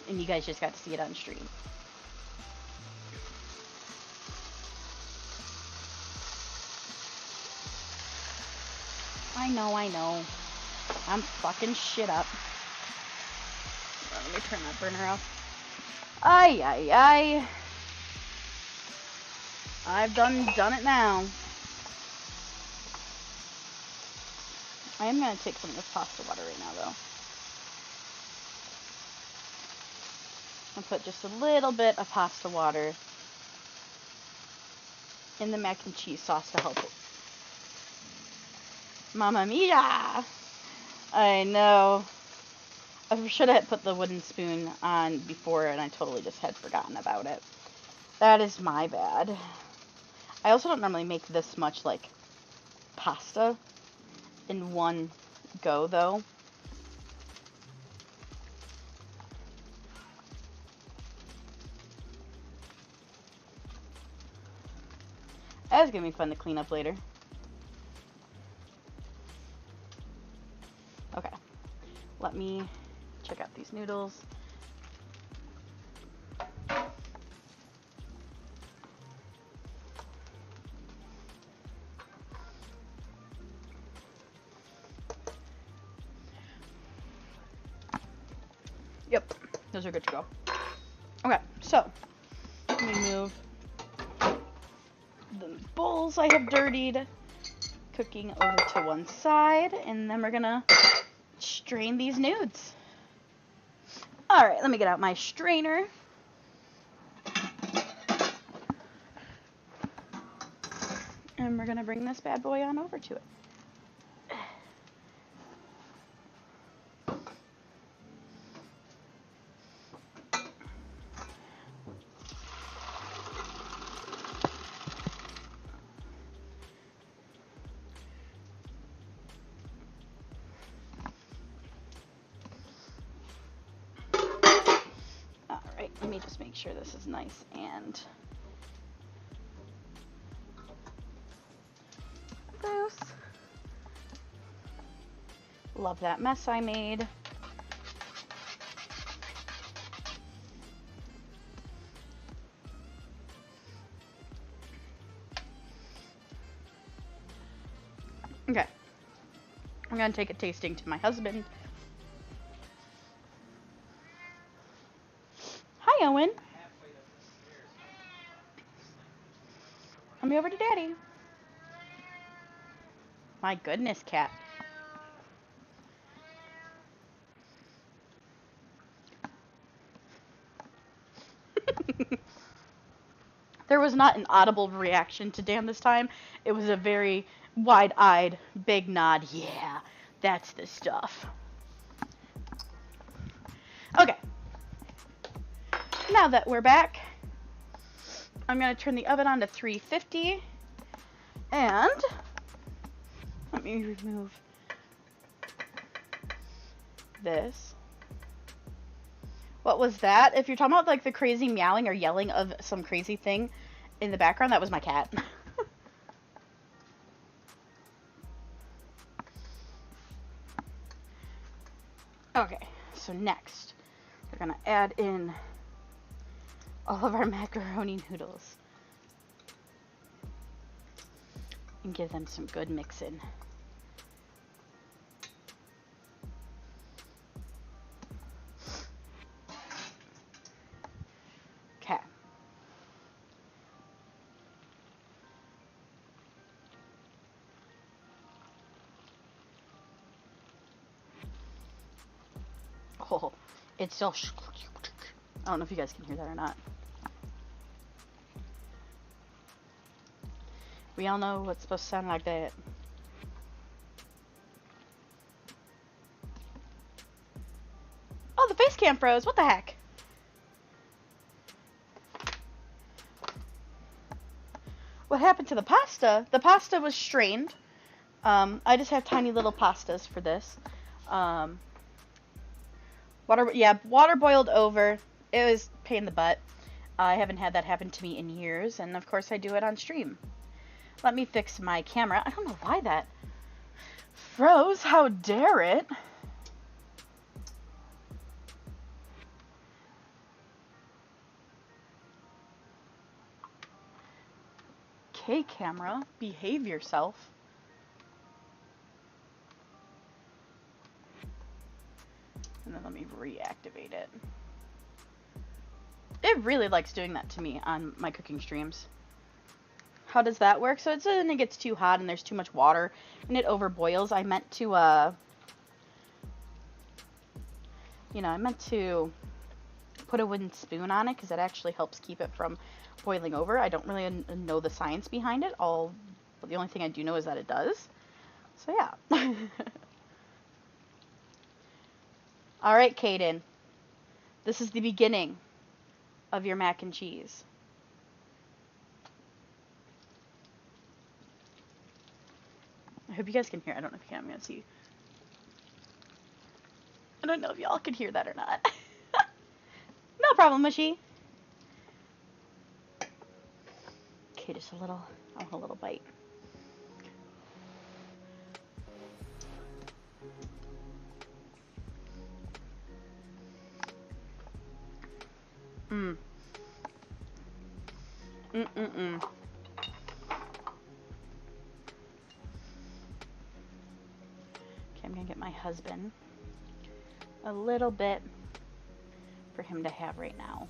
And you guys just got to see it on stream. I know, I know. I'm fucking shit up. Let me turn that burner off. Ay, ay, ay. I've done it now. I am going to take some of this pasta water right now, though. I'll put just a little bit of pasta water in the mac and cheese sauce to help it. Mamma mia! I know. I should have put the wooden spoon on before, and I totally just had forgotten about it. That is my bad. I also don't normally make this much, like, pasta in one go, though. That's gonna be fun to clean up later. Okay, let me check out these noodles. Yep, those are good to go. Okay, so let me move the bowls I have dirtied, cooking over to one side, and then we're gonna strain these nudes. Alright, let me get out my strainer. And we're gonna bring this bad boy on over to it. Alright, let me just make sure this is nice and loose. Love that mess I made. Okay. I'm gonna take a tasting to my husband. Hi, Owen. Come over to Daddy. My goodness, cat. There was not an audible reaction to Dan this time. It was a very wide-eyed, big nod. Yeah, that's the stuff. Okay. Now that we're back, I'm going to turn the oven on to 350. And let me remove this. What was that? If you're talking about like the crazy meowing or yelling of some crazy thing in the background, that was my cat. Okay, so next we're gonna add in all of our macaroni noodles and give them some good mixing. Okay. Oh, it's still. I don't know if you guys can hear that or not. We all know what's supposed to sound like that. Oh, the face cam froze. What the heck? What happened to the pasta? The pasta was strained. I just have tiny little pastas for this. Water boiled over. It was a pain in the butt. I haven't had that happen to me in years, and of course I do it on stream. Let me fix my camera. I don't know why that froze. How dare it? Okay, camera, behave yourself. And then let me reactivate it. It really likes doing that to me on my cooking streams. How does that work? So it's when it gets too hot and there's too much water and it overboils. I meant to, put a wooden spoon on it because it actually helps keep it from boiling over. I don't really know the science behind it. The only thing I do know is that it does. So yeah. All right, Caden. This is the beginning of your mac and cheese. I hope you guys can hear. I don't know if you can. I'm going to see. I don't know if y'all can hear that or not. No problem, Mushy. Okay, just a little. I want a little bite. Mmm. Mm-mm-mm. Okay, I'm gonna get my husband a little bit for him to have right now.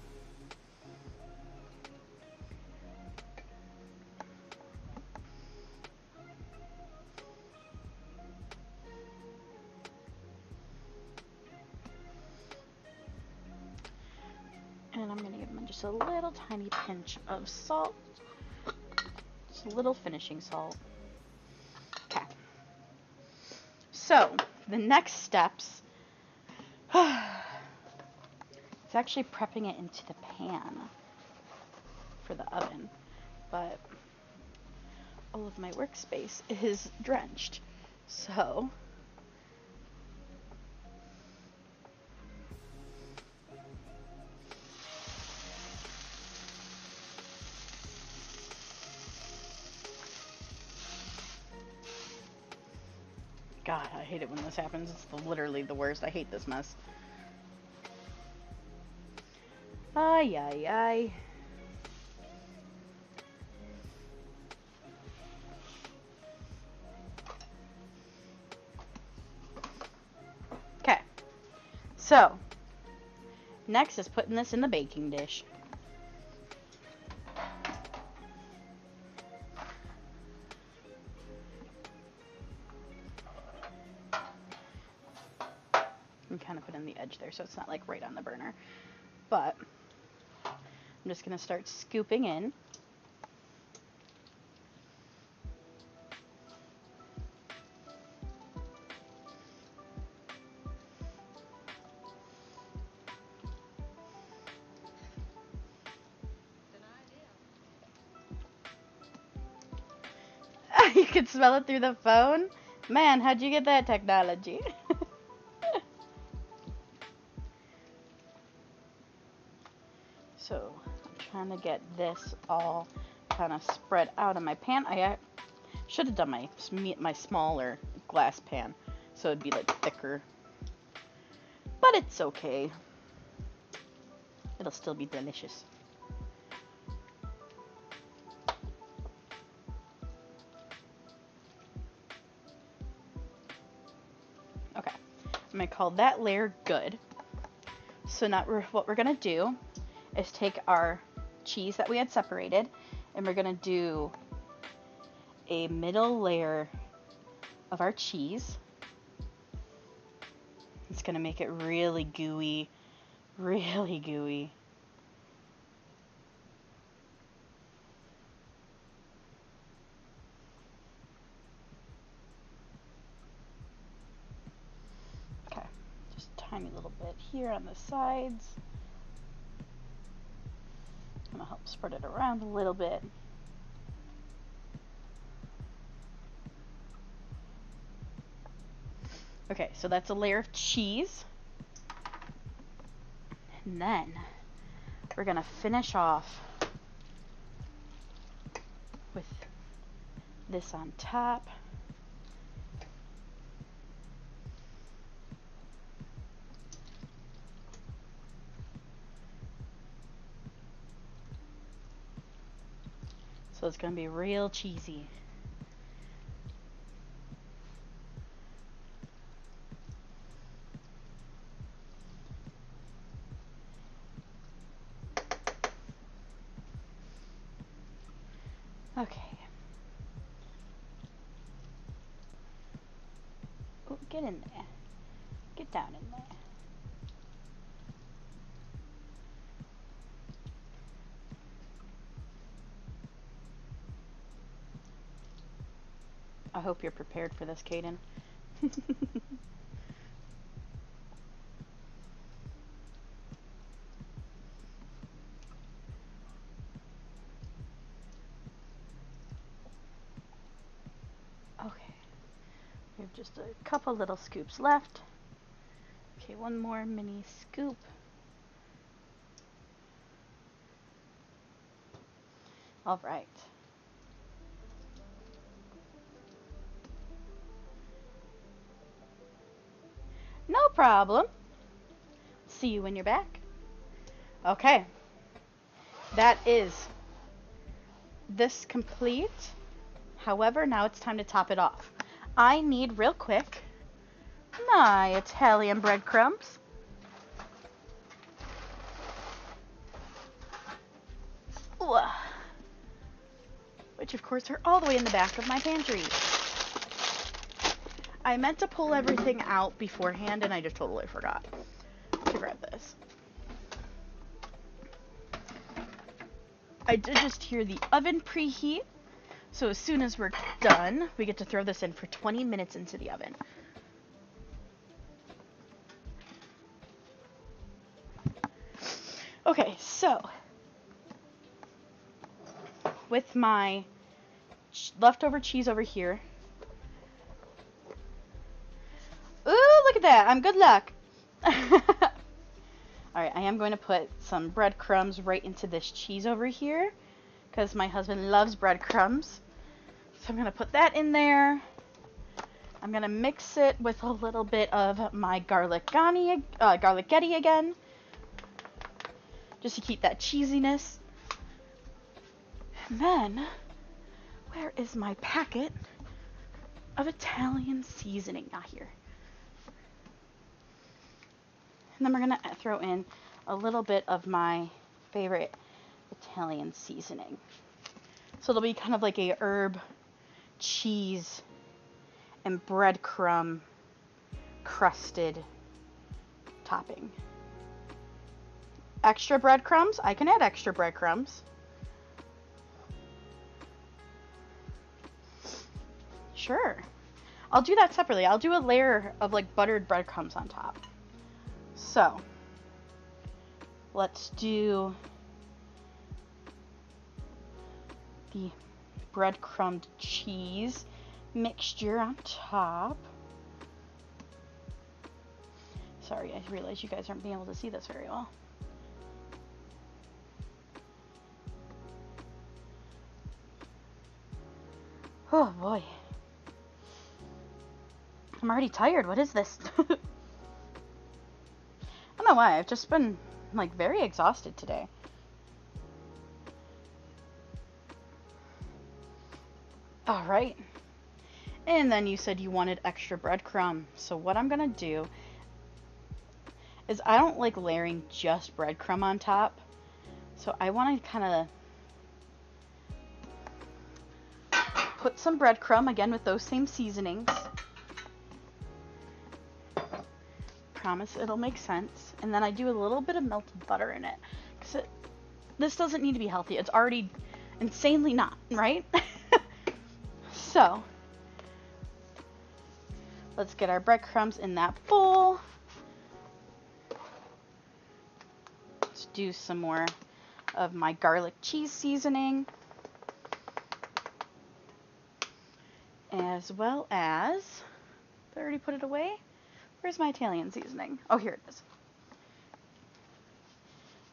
And I'm gonna give him just a little tiny pinch of salt. Just a little finishing salt. Okay. So, the next steps it's actually prepping it into the pan for the oven, but all of my workspace is drenched. So, God, I hate it when this happens. It's literally the worst. I hate this mess. Ay, ay, ay. Okay. So, next is putting this in the baking dish. And kind of put in the edge there so it's not like right on the burner. But I'm just going to start scooping in. You could smell it through the phone? Man, how'd you get that technology? So, I'm trying to get this all kind of spread out in my pan. I should have done my smaller glass pan so it'd be like thicker. But it's okay. It'll still be delicious. Okay, I'm going to call that layer good. So now what we're going to do is take our cheese that we had separated and we're going to do a middle layer of our cheese. It's going to make it really gooey, really gooey. Okay, just a tiny little bit here on the sides. I'm going to help spread it around a little bit. Okay, so that's a layer of cheese. And then we're going to finish off with this on top. So it's going to be real cheesy. Okay. Oh, get in there. Get down in there. I hope you're prepared for this, Caden. just a couple little scoops left. Okay, one more mini scoop. All right. No problem. See you when you're back. Okay. That is this complete. However, now it's time to top it off. I need real quick my Italian breadcrumbs. Ooh. Which of course are all the way in the back of my pantry. I meant to pull everything out beforehand and I just totally forgot to grab this. I did just hear the oven preheat, so as soon as we're done, we get to throw this in for 20 minutes into the oven. Okay, so with my leftover cheese over here. Ooh, look at that. I'm good luck. Alright, I am going to put some breadcrumbs right into this cheese over here because my husband loves breadcrumbs. So I'm going to put that in there. I'm going to mix it with a little bit of my garlic-getti again, just to keep that cheesiness. And then, where is my packet of Italian seasoning? Not here. And then we're going to throw in a little bit of my favorite Italian seasoning. So it'll be kind of like a herb, cheese, and breadcrumb crusted topping. Extra breadcrumbs? I can add extra breadcrumbs. Sure. I'll do that separately. I'll do a layer of like buttered breadcrumbs on top. So, let's do the breadcrumbed cheese mixture on top. Sorry, I realize you guys aren't being able to see this very well. Oh boy. I'm already tired. What is this? I don't know why. I've just been like very exhausted today. All right. And then you said you wanted extra breadcrumb. So what I'm going to do is I don't like layering just breadcrumb on top. So I want to kind of put some breadcrumb again with those same seasonings. Promise it'll make sense. And then I do a little bit of melted butter in it. Because this doesn't need to be healthy. It's already insanely not, right? So, let's get our breadcrumbs in that bowl. Let's do some more of my garlic cheese seasoning. As well as, did I already put it away? Where's my Italian seasoning? Oh, here it is.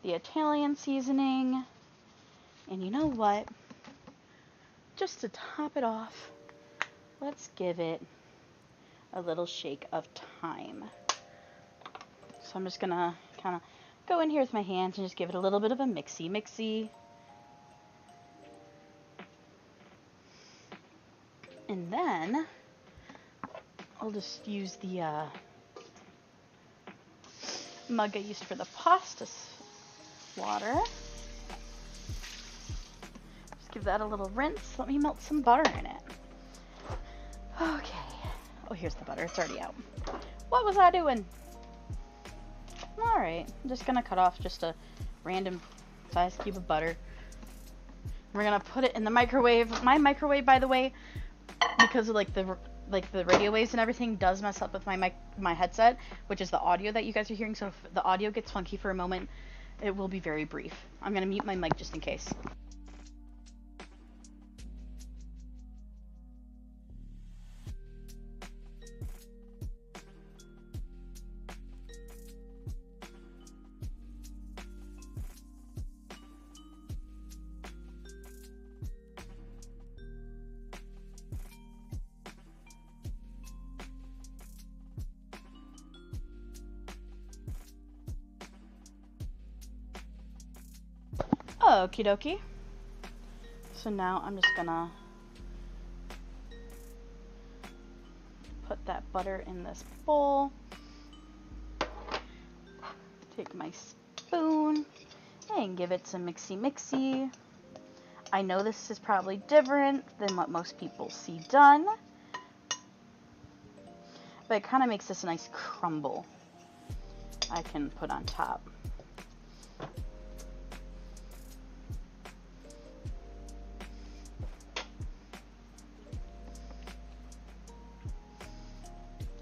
The Italian seasoning. And you know what? Just to top it off, let's give it a little shake of thyme. So I'm just gonna kind of go in here with my hands and just give it a little bit of a mixy. And then I'll just use the mug I used for the pasta water. Just give that a little rinse. Let me melt some butter in it. Okay. Oh, here's the butter. It's already out. What was I doing? Alright. I'm just going to cut off just a random size cube of butter. We're going to put it in the microwave. My microwave, by the way, because of the radio waves and everything, does mess up with my headset, which is the audio that you guys are hearing. So if the audio gets funky for a moment, it will be very brief. I'm going to mute my mic just in case. Okie dokie. So now I'm just gonna put that butter in this bowl. Take my spoon and give it some mixy. I know this is probably different than what most people see done, but it kind of makes this a nice crumble I can put on top.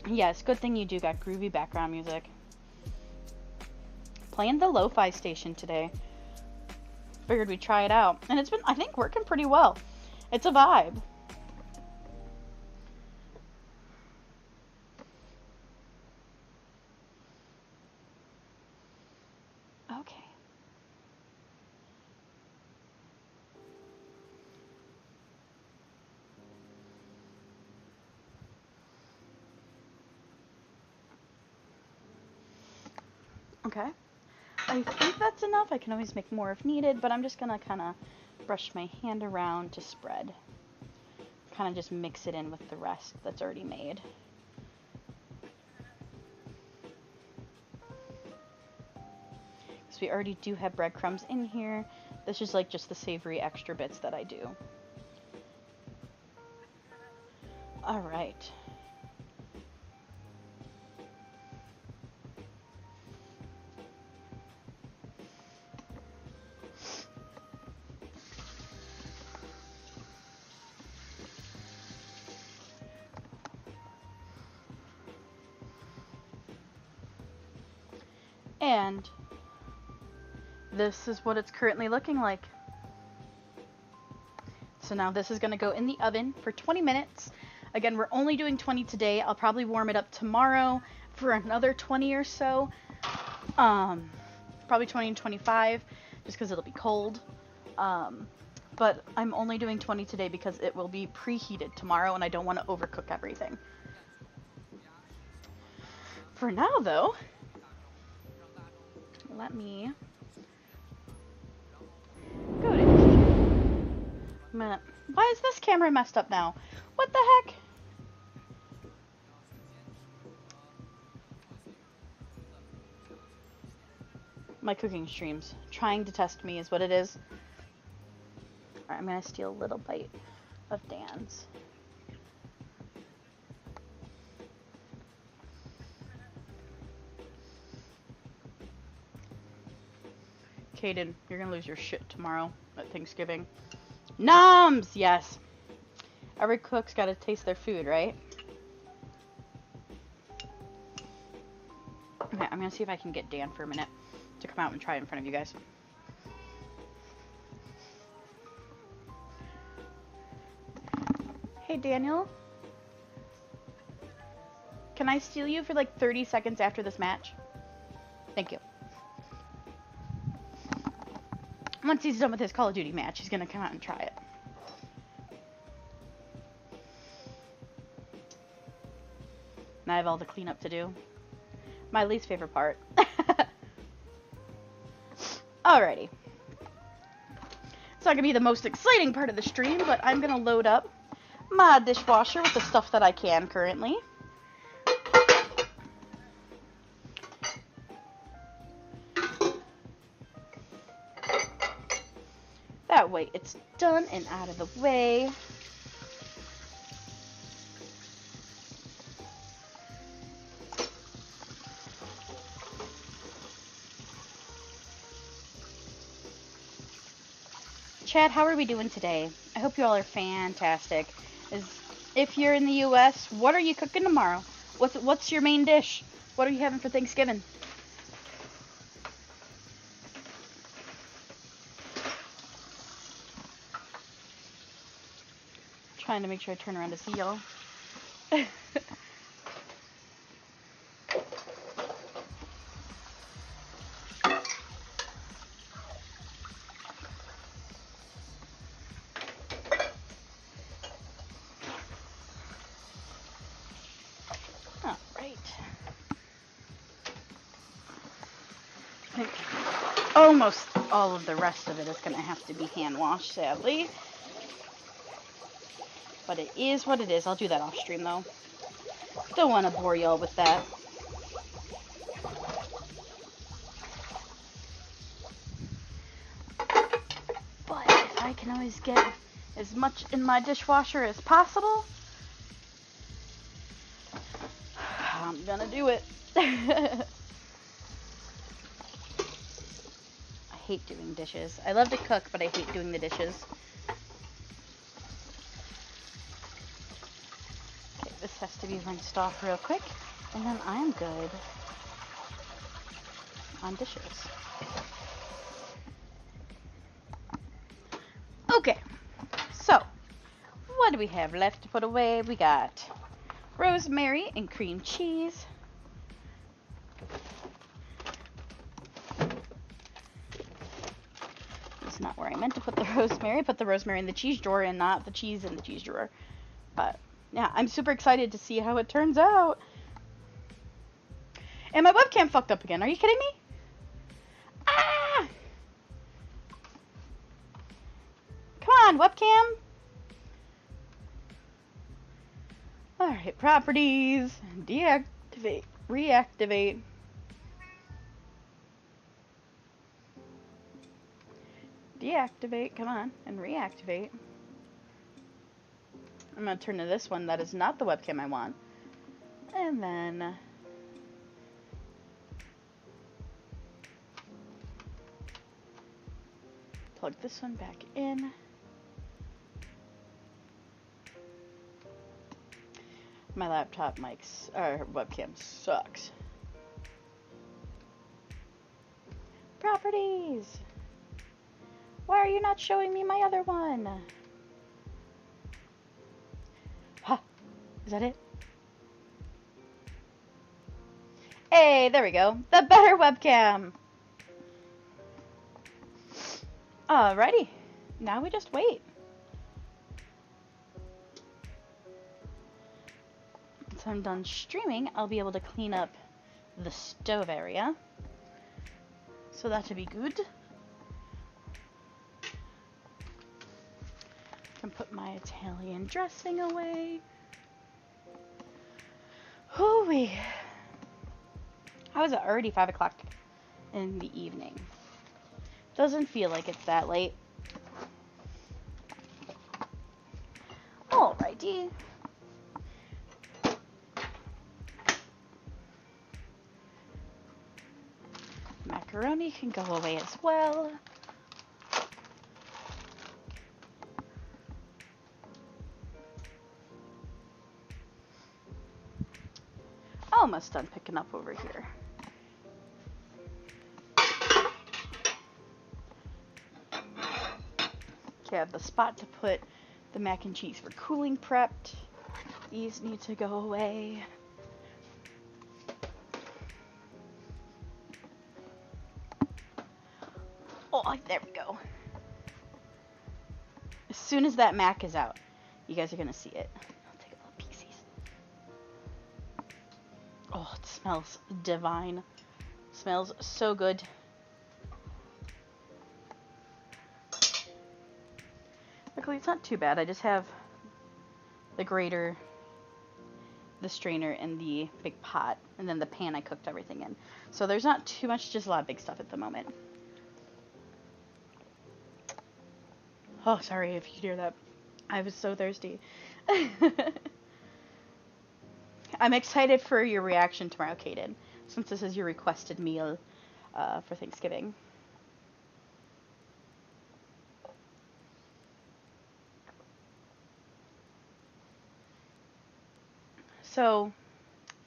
Yes, good thing you do got groovy background music. Playing the lo-fi station today. Figured we'd try it out. And it's been, I think, working pretty well. It's a vibe. Okay. Okay. I think that's enough. I can always make more if needed, but I'm just gonna kind of brush my hand around to spread. Kind of just mix it in with the rest that's already made. Because we already do have breadcrumbs in here. This is like just the savory extra bits that I do. All right. And this is what it's currently looking like. So now this is going to go in the oven for 20 minutes. Again, we're only doing 20 today. I'll probably warm it up tomorrow for another 20 or so. Probably 20 and 25 just because it'll be cold. But I'm only doing 20 today because it will be preheated tomorrow and I don't want to overcook everything. For now though, let me go to a minute. Why is this camera messed up now? What the heck? My cooking streams. Trying to test me is what it is. Alright, I'm gonna steal a little bite of Dan's. Caden, you're gonna lose your shit tomorrow at Thanksgiving. Noms! Yes. Every cook's gotta taste their food, right? Okay, I'm gonna see if I can get Dan for a minute to come out and try it in front of you guys. Hey, Daniel. Can I steal you for like 30 seconds after this match? Thank you. Once he's done with his Call of Duty match, he's gonna come out and try it. And I have all the cleanup to do. My least favorite part. Alrighty. It's not gonna be the most exciting part of the stream, but I'm gonna load up my dishwasher with the stuff that I can currently. That way it's done and out of the way. Chad, how are we doing today? I hope you all are fantastic. If you're in the US, what are you cooking tomorrow? What's your main dish? What are you having for Thanksgiving? Trying to make sure I turn around to see y'all. Almost all of the rest of it is going to have to be hand washed, sadly. But it is what it is. I'll do that off stream, though. Don't want to bore y'all with that. But if I can always get as much in my dishwasher as possible, I'm gonna do it. I hate doing dishes. I love to cook, but I hate doing the dishes. Okay, this has to be rinsed off real quick, and then I'm good on dishes. Okay, so what do we have left to put away? We got rosemary and cream cheese. That's not where I meant to put the rosemary. I put the rosemary in the cheese drawer and not the cheese in the cheese drawer. But yeah, I'm super excited to see how it turns out. And my webcam fucked up again. Are you kidding me? Ah! Come on, webcam. Alright, properties. Deactivate. Reactivate. Deactivate. Come on. And reactivate. I'm going to turn to this one that is not the webcam I want. And then plug this one back in. My laptop mic's or webcam sucks. Properties. Why are you not showing me my other one? Huh. Is that it? Hey, there we go. The better webcam. Alrighty. Now we just wait. Once I'm done streaming, I'll be able to clean up the stove area. So that should be good. Can put my Italian dressing away. Hooey. How is it already 5 o'clock in the evening? Doesn't feel like it's that late. Alrighty. Macaroni can go away as well. Almost done picking up over here. Okay, I have the spot to put the mac and cheese for cooling prepped. These need to go away. Oh, there we go. As soon as that mac is out, you guys are gonna see it. I'll take a little pieces. Oh, it smells divine. Smells so good. Luckily, it's not too bad. I just have the grater, the strainer, and the big pot, and then the pan I cooked everything in. So there's not too much, just a lot of big stuff at the moment. Oh, sorry if you hear that. I was so thirsty. I'm excited for your reaction tomorrow, Kaden, since this is your requested meal for Thanksgiving. So,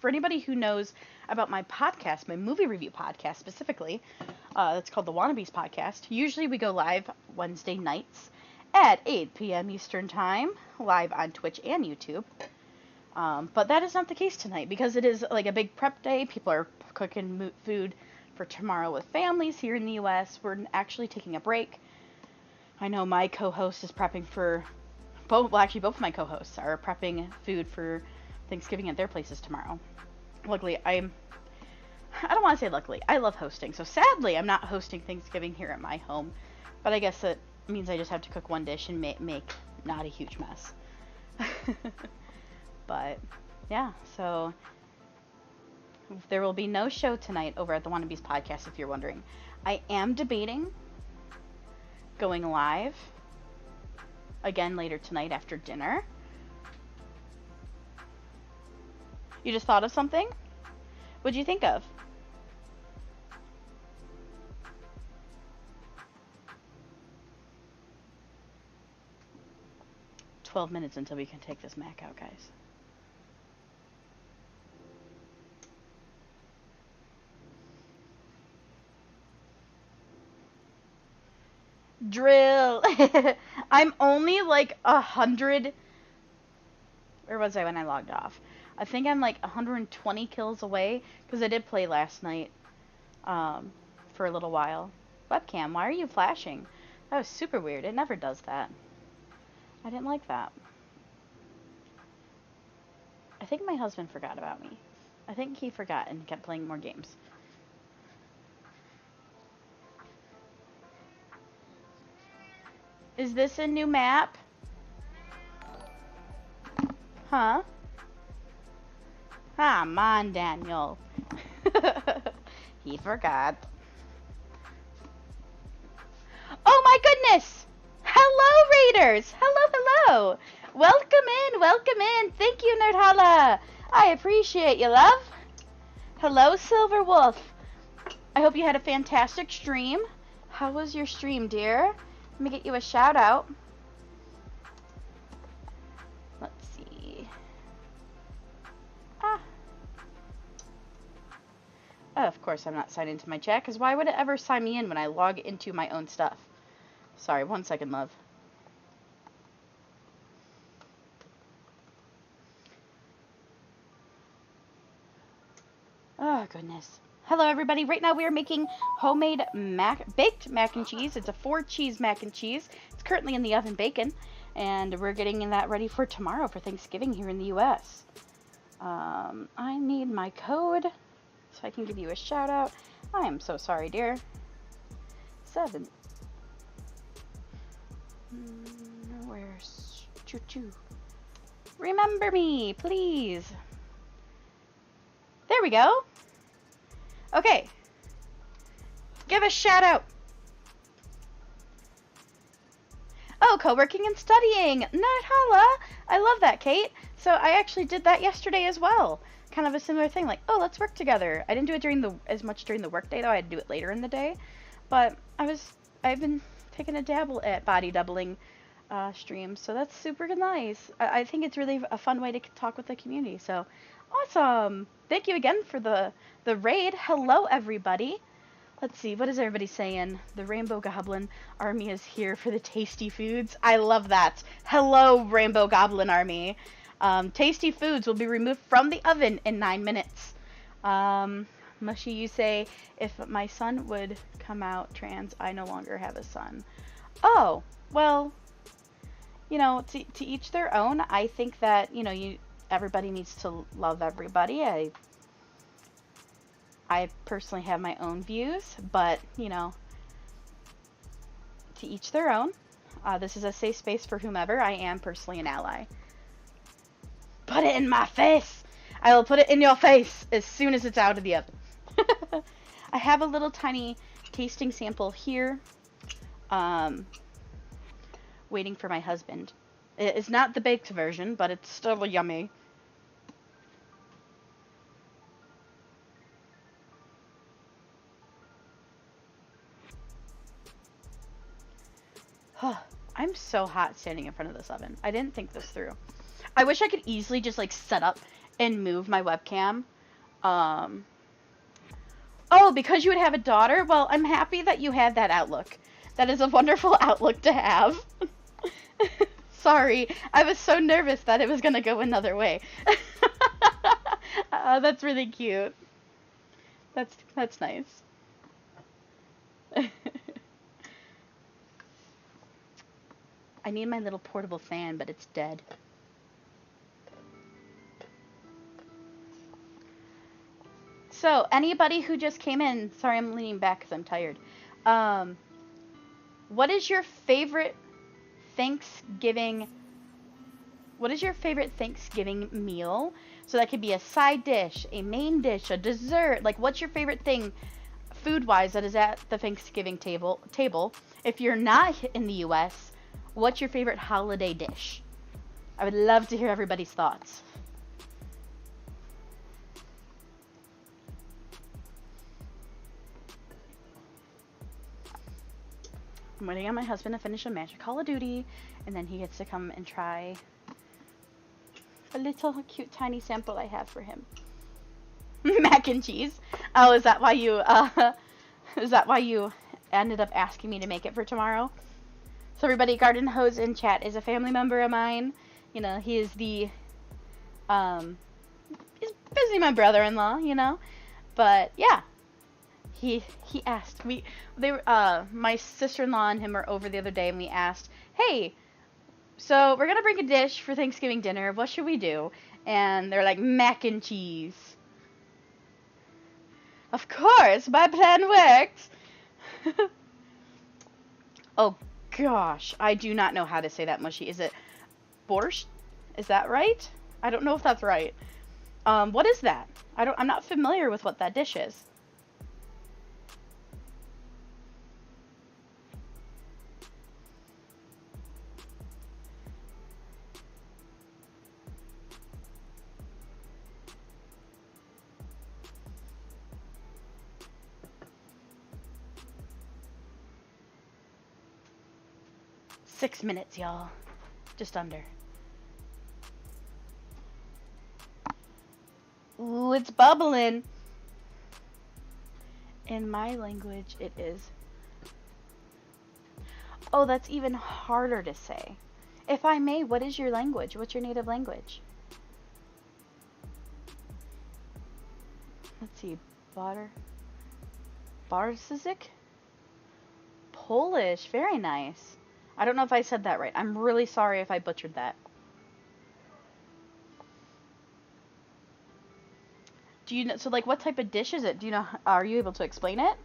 for anybody who knows about my podcast, my movie review podcast specifically, it's called the Wannabes Podcast. Usually we go live Wednesday nights at 8 p.m. Eastern Time, live on Twitch and YouTube. But that is not the case tonight because it is like a big prep day. People are cooking food for tomorrow with families here in the U.S. We're actually taking a break. I know my co-host is prepping for both. Well, actually, both of my co-hosts are prepping food for Thanksgiving at their places tomorrow. Luckily, I don't want to say luckily. I love hosting. So sadly, I'm not hosting Thanksgiving here at my home. But I guess it means I just have to cook one dish and make not a huge mess. But yeah, so there will be no show tonight over at the Wannabes podcast if you're wondering. I am debating going live again later tonight after dinner. You just thought of something? What'd you think of? "12 minutes until we can take this Mac out, guys." Drill. I'm only like 100. Where was I when I logged off? I think I'm like 120 kills away because I did play last night for a little while. Webcam, why are you flashing? That was super weird. It never does that. I didn't like that. I think my husband forgot about me. I think he forgot and kept playing more games. Is this a new map? Huh? Come on, Daniel. He forgot. Oh my goodness! Hello, Raiders! Hello, hello! Welcome in! Thank you, Nerdhala! I appreciate you, love! Hello, Silver Wolf! I hope you had a fantastic stream. How was your stream, dear? Let me get you a shout out. Let's see. Oh, of course I'm not signed into my chat, because why would it ever sign me in when I log into my own stuff? Sorry, 1 second, love. Oh, goodness. Hello, everybody. Right now we are making homemade baked mac and cheese. It's a 4-cheese mac and cheese. It's currently in the oven baking, and we're getting that ready for tomorrow for Thanksgiving here in the U.S. I need my code so I can give you a shout out. I am so sorry, dear. 7. Where's choo-choo? Remember me, please. There we go. Okay. Give a shout out. Oh, co-working and studying. Nerdhala. I love that, Kate. So I actually did that yesterday as well. Kind of a similar thing, like, oh, let's work together. I didn't do it as much during the work day, though. I had to do it later in the day. But I've been taking a dabble at body doubling streams, so that's super nice. I think it's really a fun way to talk with the community. So awesome. Thank you again for the raid. Hello, everybody. Let's see, what is everybody saying? The Rainbow Goblin Army is here for the tasty foods. I love that. Hello, Rainbow Goblin Army. Tasty foods will be removed from the oven in 9 minutes. Mushy, you say, if my son would come out trans, I no longer have a son. Oh, well, you know, to each their own. I think that, you know, everybody needs to love everybody. I personally have my own views, but, you know, to each their own. This is a safe space for whomever. I am personally an ally. Put it in my face! I will put it in your face as soon as it's out of the oven. I have a little tiny tasting sample here. Waiting for my husband. It's not the baked version, but it's still yummy. I'm so hot standing in front of this oven. I didn't think this through. I wish I could easily just like set up and move my webcam. Oh, because you would have a daughter? Well, I'm happy that you had that outlook. That is a wonderful outlook to have. Sorry, I was so nervous that it was gonna go another way. That's really cute. That's nice. I need my little portable fan, but it's dead. So, anybody who just came in, sorry I'm leaning back because I'm tired. Um, what is your favorite Thanksgiving? What is your favorite Thanksgiving meal? So that could be a side dish, a main dish, a dessert. Like, what's your favorite thing, food-wise, that is at the Thanksgiving table? If you're not in the U.S., what's your favorite holiday dish? I would love to hear everybody's thoughts. I'm waiting on my husband to finish a match of Call of Duty, and then he gets to come and try a little cute tiny sample I have for him. Mac and cheese. Oh, is that why you ended up asking me to make it for tomorrow? So everybody, Garden Hose in chat is a family member of mine. You know, he is he's basically my brother-in-law, you know. But yeah, he asked my sister-in-law and him were over the other day, and we asked, hey, so we're gonna bring a dish for Thanksgiving dinner. What should we do? And they're like, mac and cheese. Of course, my plan worked. Oh gosh, I do not know how to say that mushy. Is it borscht? Is that right? I don't know if that's right. What is that? I'm not familiar with what that dish is. Six minutes, y'all. Just under. Ooh, it's bubbling. In my language, it is. Oh, that's even harder to say. If I may, what is your language? What's your native language? Let's see. Barzyk? Polish. Very nice. I don't know if I said that right. I'm really sorry if I butchered that. Do you know, so like what type of dish is it? Do you know, are you able to explain it?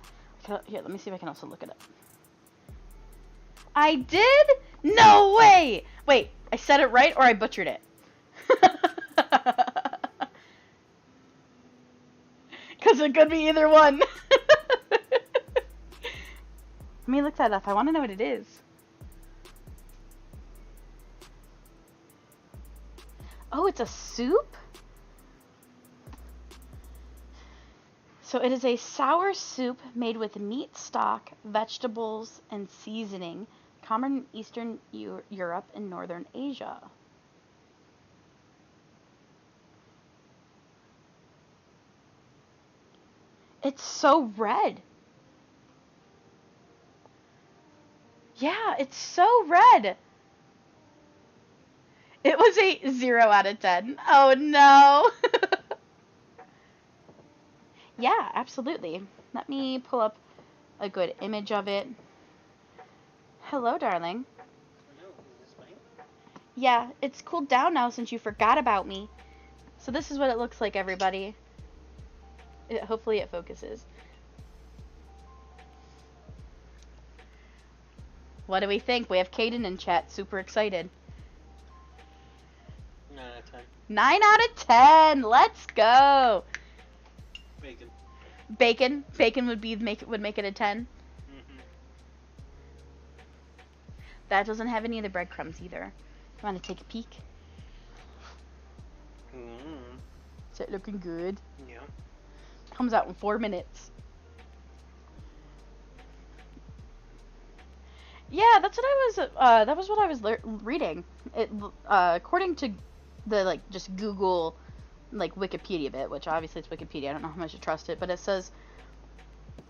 Here, let me see if I can also look it up. I did? No way! Wait, I said it right or I butchered it? Because it could be either one. Let me look that up. I want to know what it is. Oh, it's a soup? So it is a sour soup made with meat stock, vegetables, and seasoning, common in Eastern Europe and Northern Asia. It's so red. Yeah, it's so red. It was a 0 out of 10. Oh no. Yeah, absolutely. Let me pull up a good image of it. Hello, darling. Hello, is this mine? Yeah, it's cooled down now since you forgot about me. So this is what it looks like, everybody. Hopefully it focuses. What do we think? We have Caden in chat, super excited. 9 out of 10. 9 out of 10. Let's go. Bacon. Bacon would make it a 10. Mm-hmm. That doesn't have any of the breadcrumbs either. You want to take a peek? Mm-hmm. Is it looking good? Yeah. Comes out in 4 minutes. Yeah, that's what I was. That was what I was reading. It according to the just Google Wikipedia bit, which obviously it's Wikipedia. I don't know how much to trust it, but it says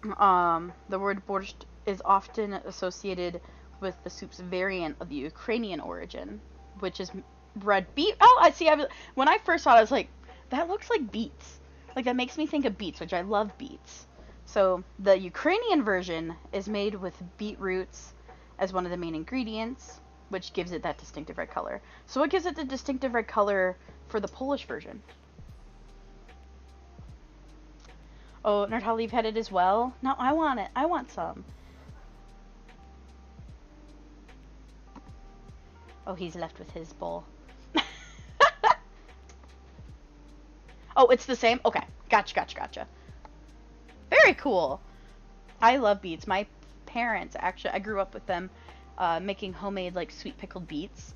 the word borscht is often associated with the soup's variant of the Ukrainian origin, which is red beet. Oh, I see. When I first saw it, I was like, that looks like beets. Like that makes me think of beets, which I love beets. So the Ukrainian version is made with beetroots as one of the main ingredients, which gives it that distinctive red color. So what gives it the distinctive red color for the Polish version? Oh, Nerd Holly, you've had it as well? No, I want it. I want some. Oh, he's left with his bowl. Oh, it's the same? Okay. Gotcha. Very cool. I love beets. My parents, actually, I grew up with them making homemade, like, sweet pickled beets.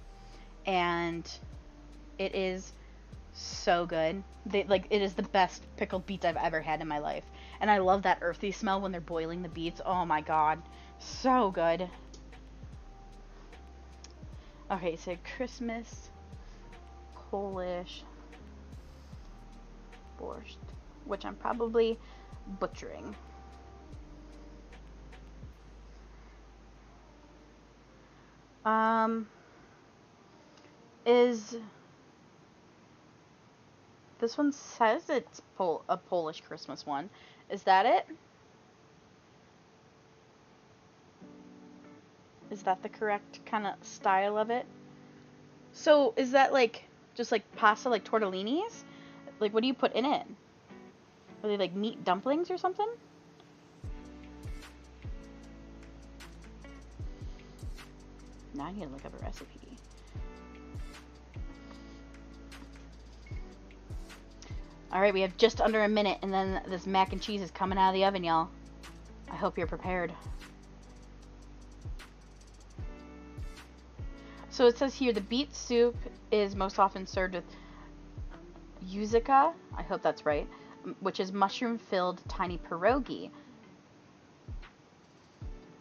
And it is so good. It is the best pickled beets I've ever had in my life. And I love that earthy smell when they're boiling the beets. Oh my god. So good. Okay, so Christmas Polish borscht, which I'm probably butchering. Is this one says it's a Polish Christmas one? Is that it? Is that the correct kind of style of it? So is that like just like pasta, like tortellinis? Like what do you put in it? Are they like meat dumplings or something? Now I need to look up a recipe. Alright, we have just under a minute and then this mac and cheese is coming out of the oven, y'all. I hope you're prepared. So it says here the beet soup is most often served with yuzuka, I hope that's right, which is mushroom-filled tiny pierogi.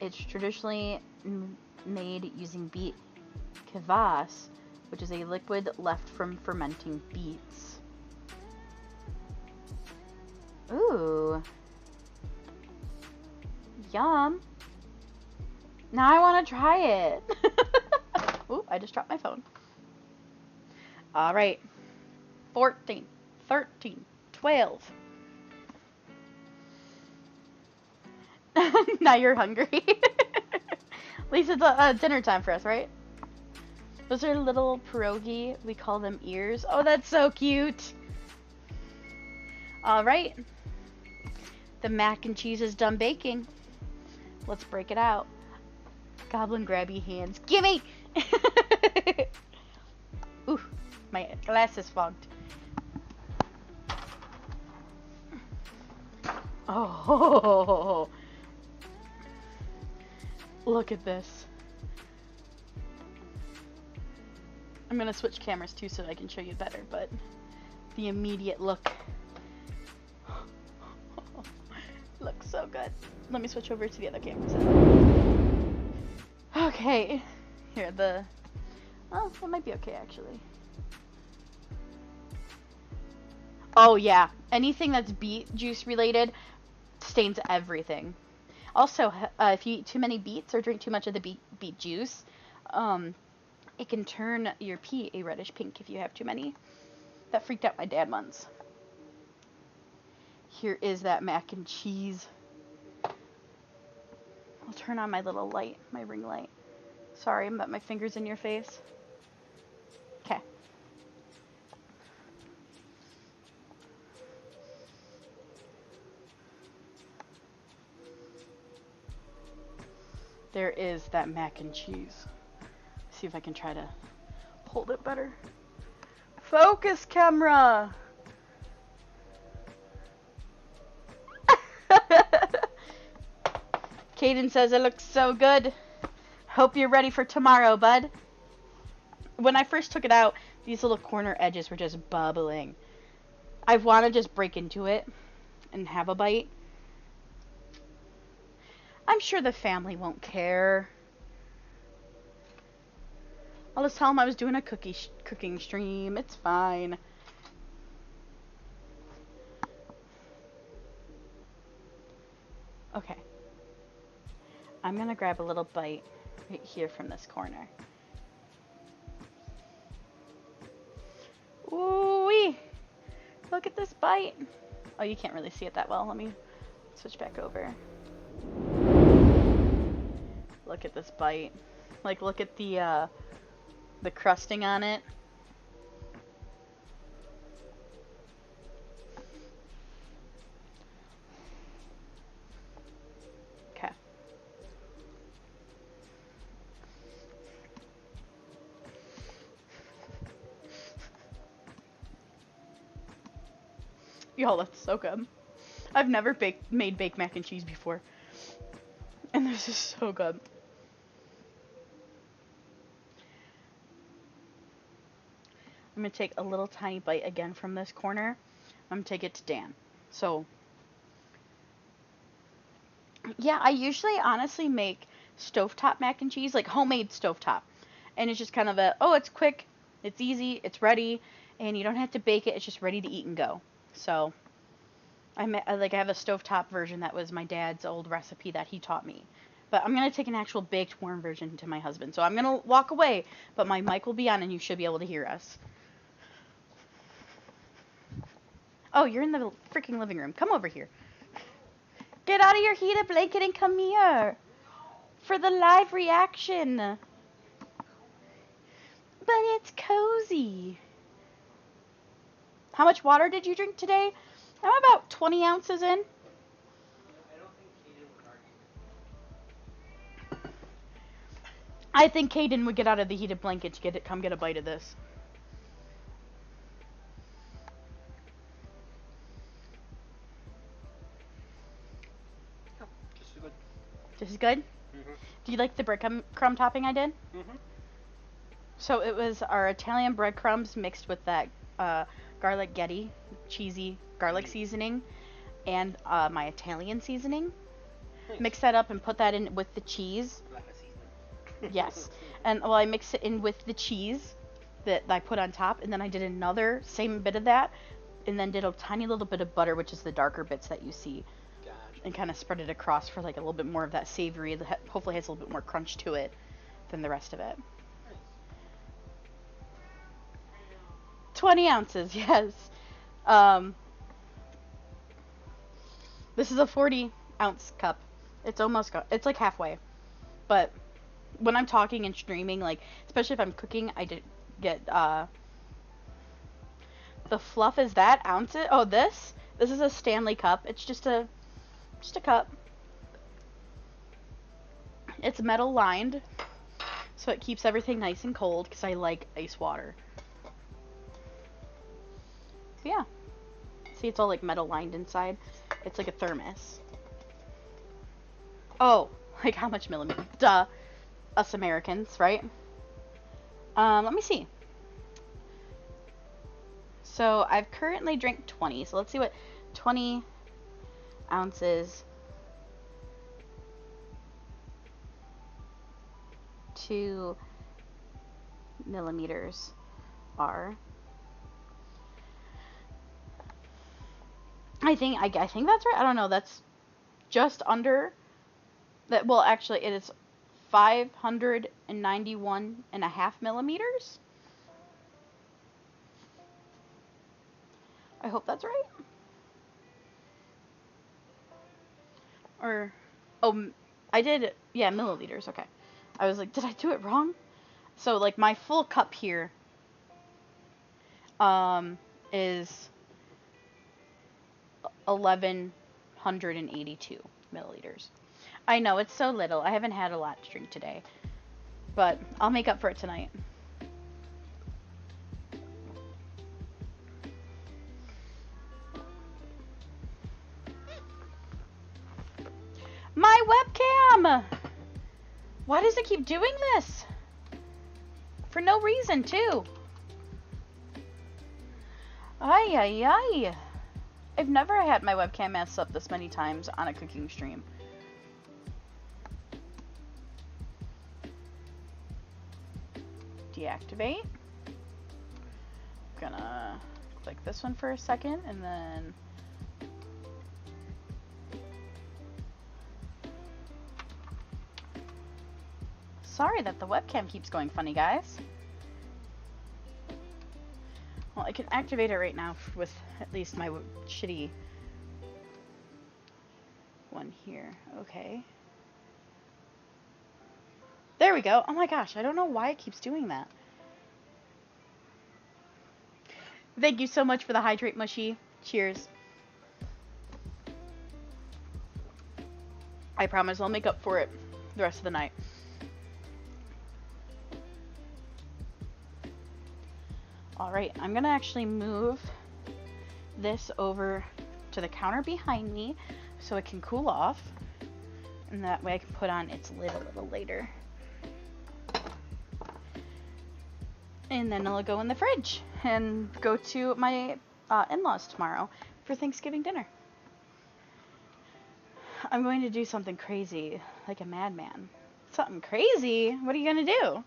It's traditionally made using beet kvass, which is a liquid left from fermenting beets. Ooh. Yum. Now I want to try it. Ooh, I just dropped my phone. All right. 14, 13, 12. Now you're hungry. At least it's dinner time for us, right? Those are little pierogi. We call them ears. Oh, that's so cute. All right. The mac and cheese is done baking. Let's break it out. Goblin grabby hands. Gimme! Ooh, my glasses fogged. Oh, look at this. I'm gonna switch cameras too so I can show you better, but the immediate look. Looks so good. Let me switch over to the other cameras. Okay, here oh, that might be okay actually. Oh yeah, anything that's beet juice related stains everything. Also, if you eat too many beets or drink too much of the beet juice, it can turn your pee a reddish pink if you have too many. That freaked out my dad once. Here is that mac and cheese. I'll turn on my little light, my ring light. Sorry, I'm putting my fingers in your face. Okay. There is that mac and cheese. See if I can try to hold it better. Focus, camera! Caden says it looks so good. Hope you're ready for tomorrow, bud. When I first took it out, these little corner edges were just bubbling. I want to just break into it and have a bite. I'm sure the family won't care. I'll just tell them I was doing a cooking stream. It's fine. Okay. I'm going to grab a little bite right here from this corner. Ooh-wee! Look at this bite. Oh, you can't really see it that well. Let me switch back over. Look at this bite. Like, look at the crusting on it. Y'all, that's so good. I've never made baked mac and cheese before. And this is so good. I'm going to take a little tiny bite again from this corner. I'm going to take it to Dan. So, yeah, I usually honestly make stovetop mac and cheese, like homemade stovetop. And it's just kind of it's quick, it's easy, it's ready, and you don't have to bake it, it's just ready to eat and go. So, I have a stovetop version that was my dad's old recipe that he taught me. But I'm going to take an actual baked warm version to my husband. So I'm going to walk away, but my mic will be on and you should be able to hear us. Oh, you're in the freaking living room. Come over here. Get out of your heated blanket and come here for the live reaction. But it's cozy. How much water did you drink today? I'm about 20 ounces in. I think Caden would get out of the heated blanket to come get a bite of this. Just as good. This is good? Mm-hmm. Do you like the breadcrumb topping I did? Mm-hmm. So it was our Italian breadcrumbs mixed with that garlic Getty, cheesy garlic seasoning, and my Italian seasoning. Nice. Mix that up and put that in with the cheese. A lot of seasoning. Yes. And I mix it in with the cheese that I put on top, and then I did another same bit of that, and then did a tiny little bit of butter, which is the darker bits that you see, Gotcha. and kind of spread it across for like a little bit more of that savory, hopefully has a little bit more crunch to it than the rest of it. Nice. 20 ounces, yes. This is a 40-ounce cup. It's almost it's like halfway. But when I'm talking and streaming, like, especially if I'm cooking, I get, the fluff is that ounces. Oh, this is a Stanley cup. It's just a cup. It's metal lined, so it keeps everything nice and cold, because I like ice water. Yeah. See, it's all like metal lined inside. It's like a thermos. Oh, like how much millimeter? Duh. Us Americans, right? Let me see. So I've currently drank 20. So let's see what 20 ounces to millimeters are. I think that's right. I don't know. That's just under that. Well, actually, it is 591.5 millimeters. I hope that's right. Or, oh, I did, yeah, milliliters. Okay. I was like, did I do it wrong? So, like, my full cup here is 1,182 milliliters. I know, it's so little. I haven't had a lot to drink today. But I'll make up for it tonight. My webcam! Why does it keep doing this? For no reason, too. Ay, ay, ay. I've never had my webcam mess up this many times on a cooking stream. Deactivate. Gonna click this one for a second and then sorry that the webcam keeps going funny, guys. Well, I can activate it right now with at least my shitty one here. Okay. There we go. Oh my gosh, I don't know why it keeps doing that. Thank you so much for the hydrate, Mushy. Cheers. I promise I'll make up for it the rest of the night. Alright, I'm gonna actually move this over to the counter behind me so it can cool off. And that way I can put on its lid a little later. And then it'll go in the fridge and go to my in-laws tomorrow for Thanksgiving dinner. I'm going to do something crazy, like a madman. Something crazy? What are you going to do?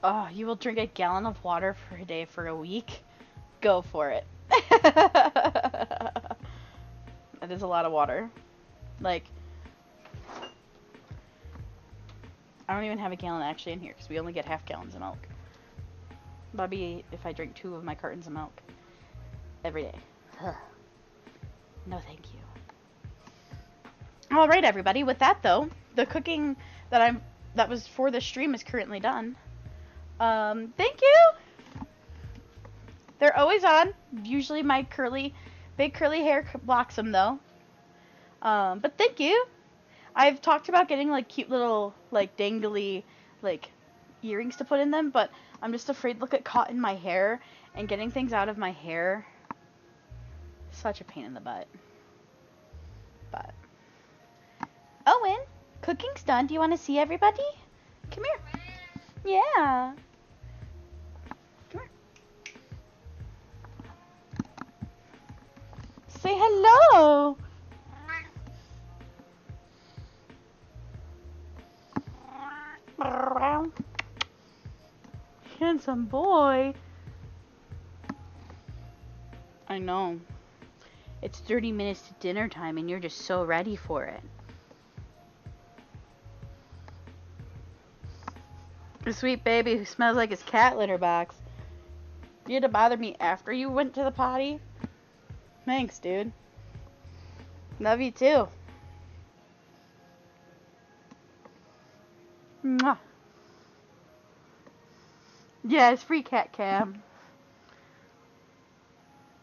Oh, you will drink a gallon of water per day for a week? Go for it. That is a lot of water. Like, I don't even have a gallon actually in here because we only get half gallons of milk. Bobby, if I drink 2 of my cartons of milk every day. Ugh. No, thank you. All right, everybody. With that, though, the cooking that was for the stream is currently done. Thank you. They're always on. Usually my big curly hair blocks them though. But thank you. I've talked about getting like cute little like dangly like earrings to put in them, but I'm just afraid they'll get caught in my hair, and getting things out of my hair, such a pain in the butt. But Owen, cooking's done. Do you want to see everybody? Come here. Yeah. Come here. Say hello. Handsome boy. I know. It's 30 minutes to dinner time and you're just so ready for it. A sweet baby who smells like his cat litter box. You had to bother me after you went to the potty? Thanks, dude. Love you too. Mwah. Yeah, it's free cat cam.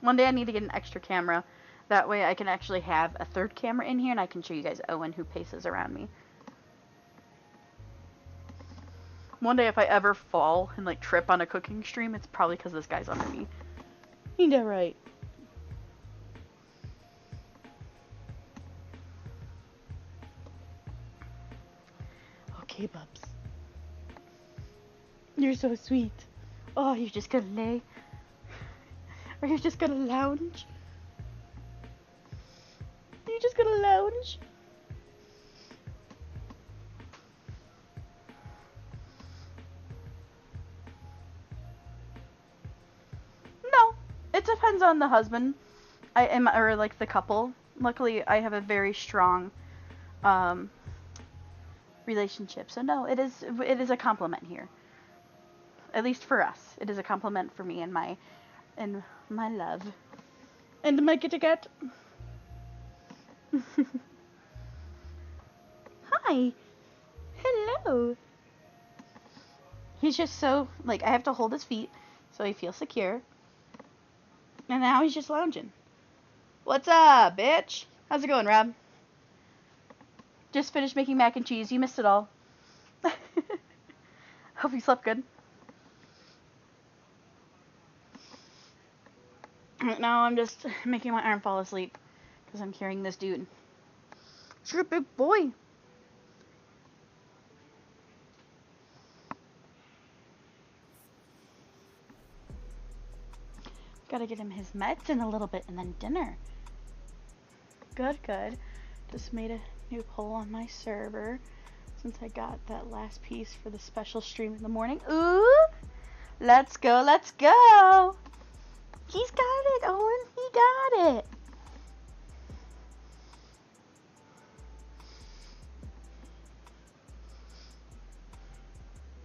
One day I need to get an extra camera. That way I can actually have a third camera in here and I can show you guys Owen who paces around me. One day if I ever fall and like trip on a cooking stream, it's probably because this guy's under me. Ain't that right? Okay, bubs. You're so sweet. Oh, you're just gonna lay? Or you're just gonna lounge? You're just gonna lounge? No, it depends on the husband. Or like the couple. Luckily, I have a very strong relationship. So no, it is a compliment here. At least for us, it is a compliment for me and my love and my kitty cat. Hi, hello. He's just so like I have to hold his feet so he feels secure, and now he's just lounging. What's up, bitch? How's it going, Rob? Just finished making mac and cheese. You missed it all. Hope you slept good. Right now I'm just making my arm fall asleep because I'm carrying this dude. You're a big boy. Gotta get him his meds in a little bit and then dinner. Good, good. Just made a new poll on my server since I got that last piece for the special stream in the morning. Ooh! Let's go, let's go! He's got it, Owen. He got it.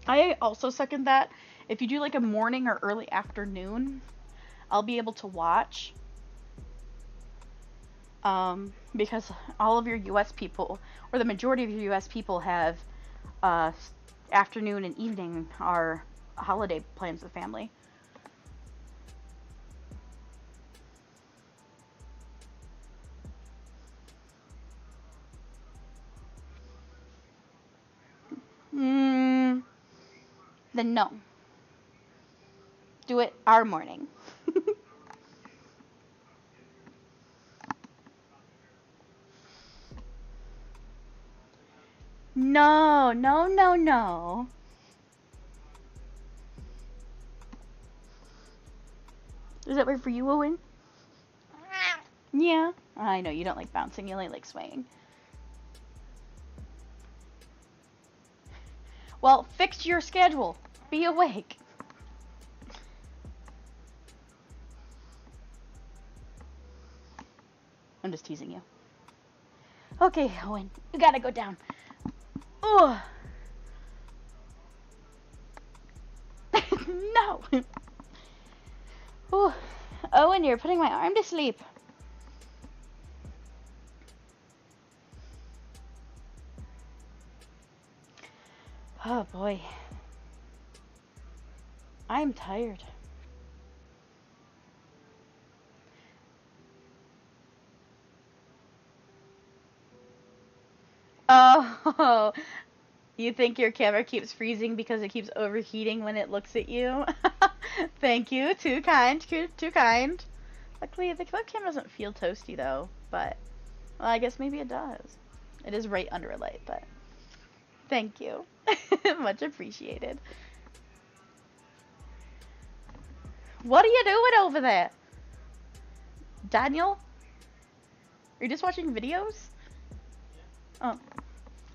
I also second that. If you do like a morning or early afternoon, I'll be able to watch. Because all of your US people, or the majority of your US people have afternoon and evening are holiday plans with family. then no. Do it our morning. No, no, no, no. Does that work for you, Owen? Yeah. I know, you don't like bouncing, you only like swaying. Well, fix your schedule. Be awake. I'm just teasing you. Okay, Owen, you gotta go down. Oh. No. Ooh. Owen, you're putting my arm to sleep. Oh boy. I'm tired. Oh, you think your camera keeps freezing because it keeps overheating when it looks at you? Thank you. Too kind. Too kind. Luckily, the webcam doesn't feel toasty though, but well, I guess maybe it does. It is right under a light, but thank you. Much appreciated. What are you doing over there? Daniel? Are you just watching videos? Oh.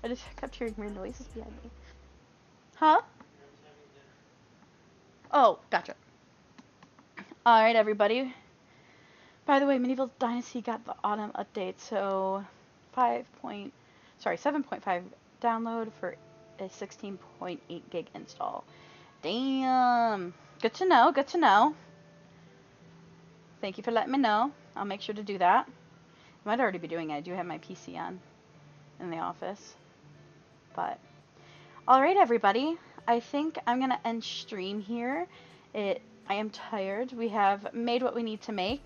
I just kept hearing weird noises behind me. Huh? Oh, gotcha. Alright, everybody. By the way, Medieval Dynasty got the autumn update, so 7.5 download for a 16.8 gig install. Damn. Good to know, good to know. Thank you for letting me know. I'll make sure to do that. I might already be doing it. I do have my PC on in the office. But alright, everybody. I think I'm gonna end stream here. I am tired. We have made what we need to make.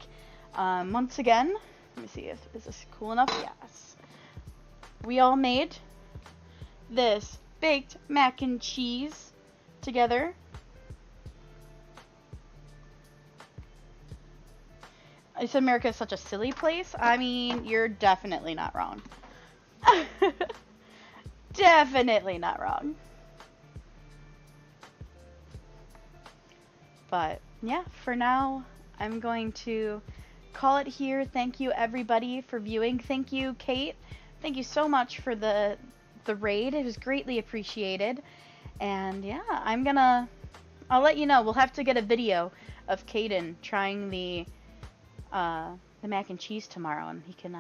Once again, let me see if is this cool enough? Yes. We all made this baked mac and cheese together. I said America is such a silly place. I mean, you're definitely not wrong. Definitely not wrong. But yeah, for now, I'm going to call it here. Thank you everybody for viewing. Thank you, Kate. Thank you so much for the raid. It was greatly appreciated. And yeah, I'll let you know. We'll have to get a video of Caden trying the mac and cheese tomorrow, and he can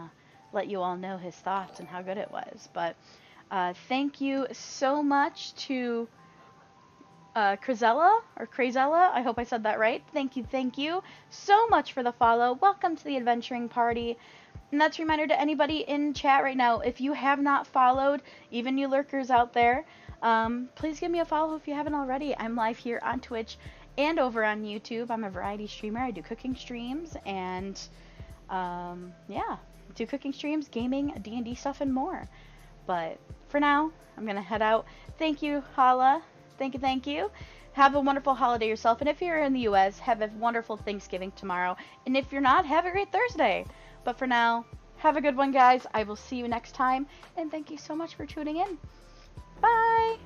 let you all know his thoughts and how good it was. But thank you so much to Crazella, or Crazella, I hope I said that right. Thank you so much for the follow. Welcome to the adventuring party. And that's a reminder to anybody in chat right now, if you have not followed, even you lurkers out there, please give me a follow if you haven't already. I'm live here on Twitch and over on YouTube. I'm a variety streamer. I do cooking streams and yeah, do cooking streams, gaming, D&D stuff, and more. But for now, I'm gonna head out. Thank you, Hala. Thank you. Have a wonderful holiday yourself. And if you're in the US, have a wonderful Thanksgiving tomorrow. And if you're not, have a great Thursday. But for now, have a good one, guys. I will see you next time. And thank you so much for tuning in. Bye.